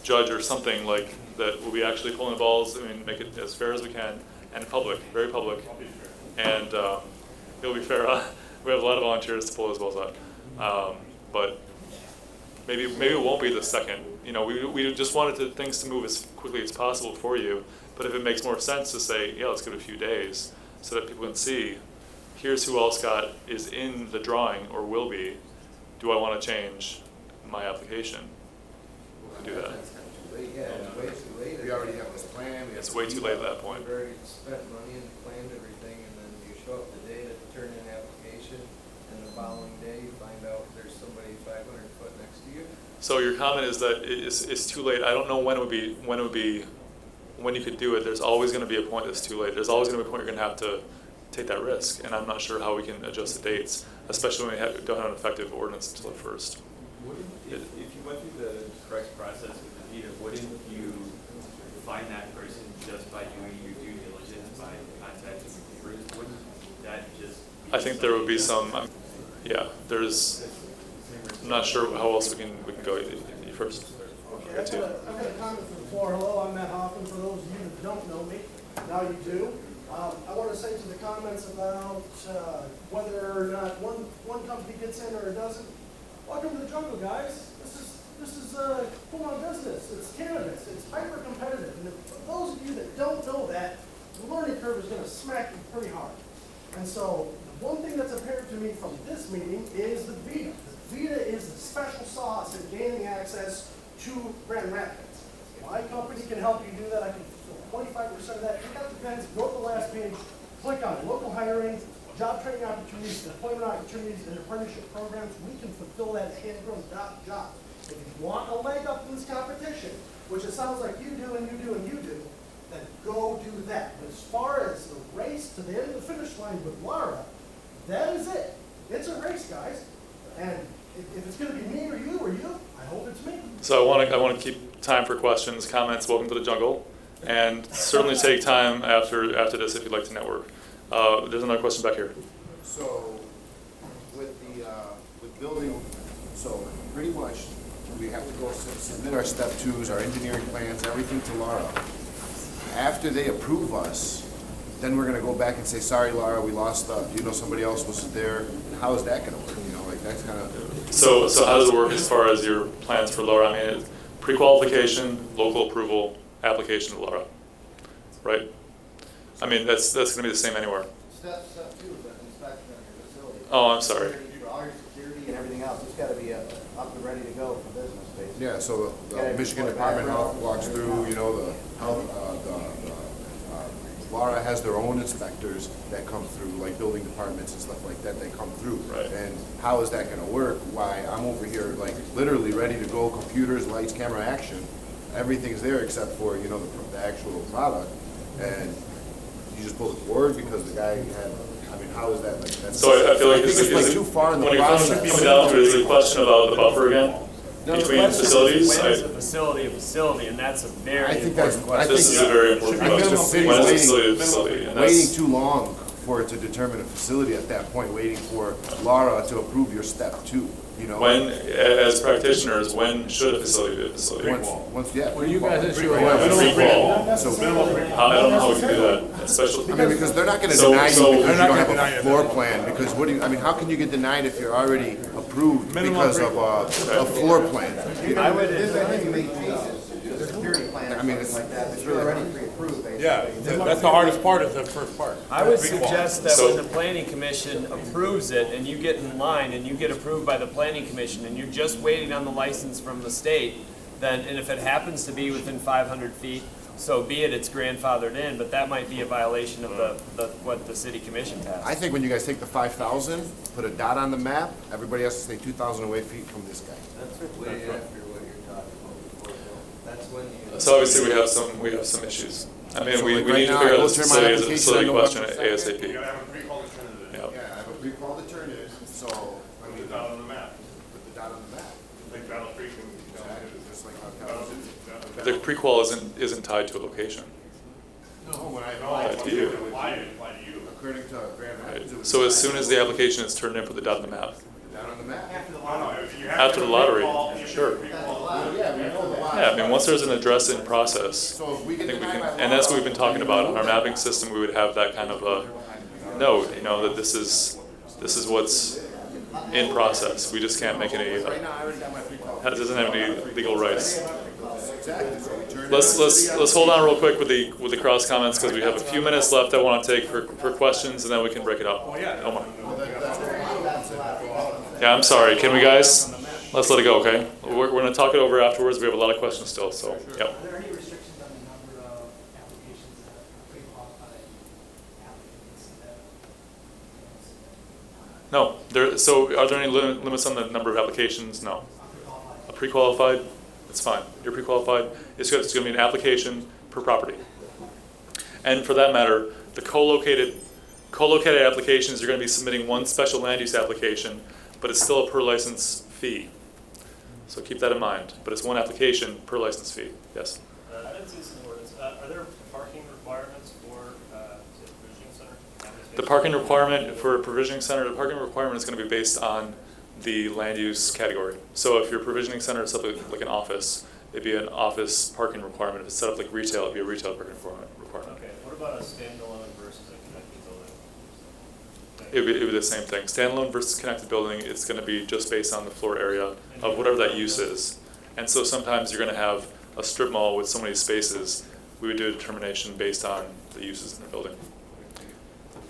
judge or something like that will be actually pulling the balls, I mean, make it as fair as we can, and public, very public. And it'll be fair, we have a lot of volunteers to pull those balls out. But maybe it won't be the second, you know, we just wanted things to move as quickly as possible for you, but if it makes more sense to say, yeah, let's give it a few days, so that people can see, here's who else is in the drawing or will be. Do I want to change my application? We can do that. That's kind of too late, yeah, it's way too late. We already have this plan. we have It's way too late at that point. We've already spent money and planned everything, and then you show up the day to turn in an application, and the following day you find out there's somebody 500 foot next to you. So your comment is that it's too late. I don't know when you could do it. There's always going to be a point that's too late. There's always going to be a point you're going to have to take that risk, and I'm not sure how we can adjust the dates, especially when we don't have an effective ordinance until the 1st. If you went through the correct process with the deed, wouldn't you find that person just by doing your due diligence, by contacting the neighbors? Wouldn't that just? I think there would be some, yeah, I'm not sure how else we can go. You first. Okay, I've got a comment from the floor. Hello, I'm Matt Hoffman. For those of you that don't know me, now you do. I want to say to the comments about whether or not one company gets in or doesn't. Welcome to the jungle, guys. This is full-on business. It's cannabis. It's hyper-competitive. And for those of you that don't know that, the learning curve is going to smack you pretty hard. And so one thing that's apparent to me from this meeting is the Vita. The Vita is the special sauce in gaining access to Grand Rapids. My company can help you do that. I can fulfill 25% of that. Check out the events, go to the last page, click on local hiring, job training opportunities, employment opportunities, and apprenticeship programs. We can fulfill that hand-grown job. If you want a leg up in this competition, which it sounds like you do and you do and you do, then go do that. But as far as the race to the end of the finish line with Laura, that is it. It's a race, guys. And if it's going to be me or you, I hope it's me. So I want to keep time for questions, comments. Welcome to the jungle, and certainly take time after this if you'd like to network. There's another question back here. So, with building, so pretty much, we have to go submit our step twos, our engineering plans, everything to Laura. After they approve us, then we're gonna go back and say, sorry, Laura, we lost, somebody else was there. How is that gonna work, like, that's kind of. So how does it work as far as your plans for Laura? I mean, pre-qualification, local approval, application to Laura, right? I mean, that's gonna be the same anywhere. Step two is an inspection of your facility. Oh, I'm sorry. For all your security and everything else, it's gotta be up and ready to go for business, basically. Yeah, so the Michigan Department of Health walks through, the health, Laura has their own inspectors that come through, like building departments and stuff like that, they come through. Right. And how is that gonna work? Why, I'm over here, like, literally ready to go, computers, lights, camera, action. Everything's there except for, the actual product. And you just pull the cord because the guy had, how is that, like, that's. So I feel like it's like too far in the when process. When it comes down to it, is a question about the buffer again? No, the Between question is, facilities? when is a facility, and that's a very I think important question. This is a very important question. When is a facility a facility? And Waiting that's, too long for it to determine a facility at that point, waiting for Laura to approve your step two, when, as practitioners, when should a facility be a facility? Once, yeah. Well, you guys issue a Pre-qual. So, I don't know how we can do that, especially. because they're not gonna So- deny you so- because you They're don't not have a floor plan, because how can you get denied if you're already approved because of a floor plan? I would, This, I think, make cases, the security plan or something like that, but you're already pre-approved, basically. Yeah, that's the hardest part, is the first part. I would suggest that So- when the planning commission approves it and you get in line and you get approved by the planning commission and you're just waiting on the license from the state, then, and if it happens to be within 500 feet, so be it, it's grandfathered in, but that might be a violation of what the city commission passed. I think when you guys take the 5,000, put a dot on the map, everybody has to stay 2,000 away feet from this guy. That's way after what you're talking about before, Bill. That's when you. So obviously we have some issues. I mean, So, we like, need right to now, figure I out go the turn my facility as a application facility on question November ASAP. second. have a pre-qual determinative. Yeah. Yeah, I have a pre-qual determinative, so, Put the dot on the map. put the dot on the map. Like Battle Creek and. Exactly, just like how Kalamazoo. The pre-qual isn't tied to a location. No, when I Tied to you. Apply to you. according to Grand Rapids, it Right. was. So as soon as the application is turned in, put the dot on the map. Dot on the map. After the lottery, sure. Yeah, we know that. Yeah, I mean, once there's an address in process, So if we I get think we denied can, by and that's what we've law, been talking about on our then mapping system, we would have that kind of a note, that this is what's in process. We just can't make any, right now, I already got my pre-qual. it doesn't have any legal rights. Exactly, so we turn. Let's hold on real quick with the cross comments, because we have a few minutes left I want to take for questions, and then we can break it up. Omar. Yeah, I'm sorry, can we guys, let's let it go, okay? We're gonna talk it over afterwards, we have a lot of questions still, so, yep. Are there any restrictions on the number of applications that pre-qualified applicants that? No, so are there any limits on the number of applications? No. A pre-qualified, it's fine, you're pre-qualified, it's gonna be an application per property. And for that matter, the co-located applications, you're gonna be submitting one special land use application, but it's still a per license fee. So keep that in mind, but it's one application per license fee, yes. I didn't see this in the ordinance. Are there parking requirements for, say, the provisioning center? How many The spaces? parking requirement for a provisioning center, the parking requirement is gonna be based on the land use category. So if your provisioning center is something like an office, it'd be an office parking requirement. If it's set up like retail, it'd be a retail parking requirement. Okay, what about a standalone versus a connected building? It'd be the same thing. Standalone versus connected building, it's gonna be just based on the floor area of whatever that use is. And so sometimes you're gonna have a strip mall with so many spaces, we would do a determination based on the uses in the building.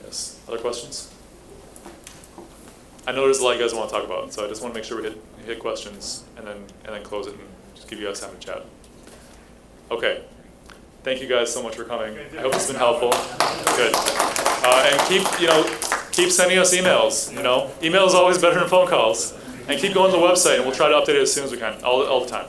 Yes, other questions? I know there's a lot you guys wanna talk about, so I just wanna make sure we hit questions and then close it and just give you guys time to chat. Okay. Thank you guys so much for coming. I hope it's been helpful. Good. And keep sending us emails, Email is always better than phone calls. And keep going to the website, and we'll try to update it as soon as we can, all the time.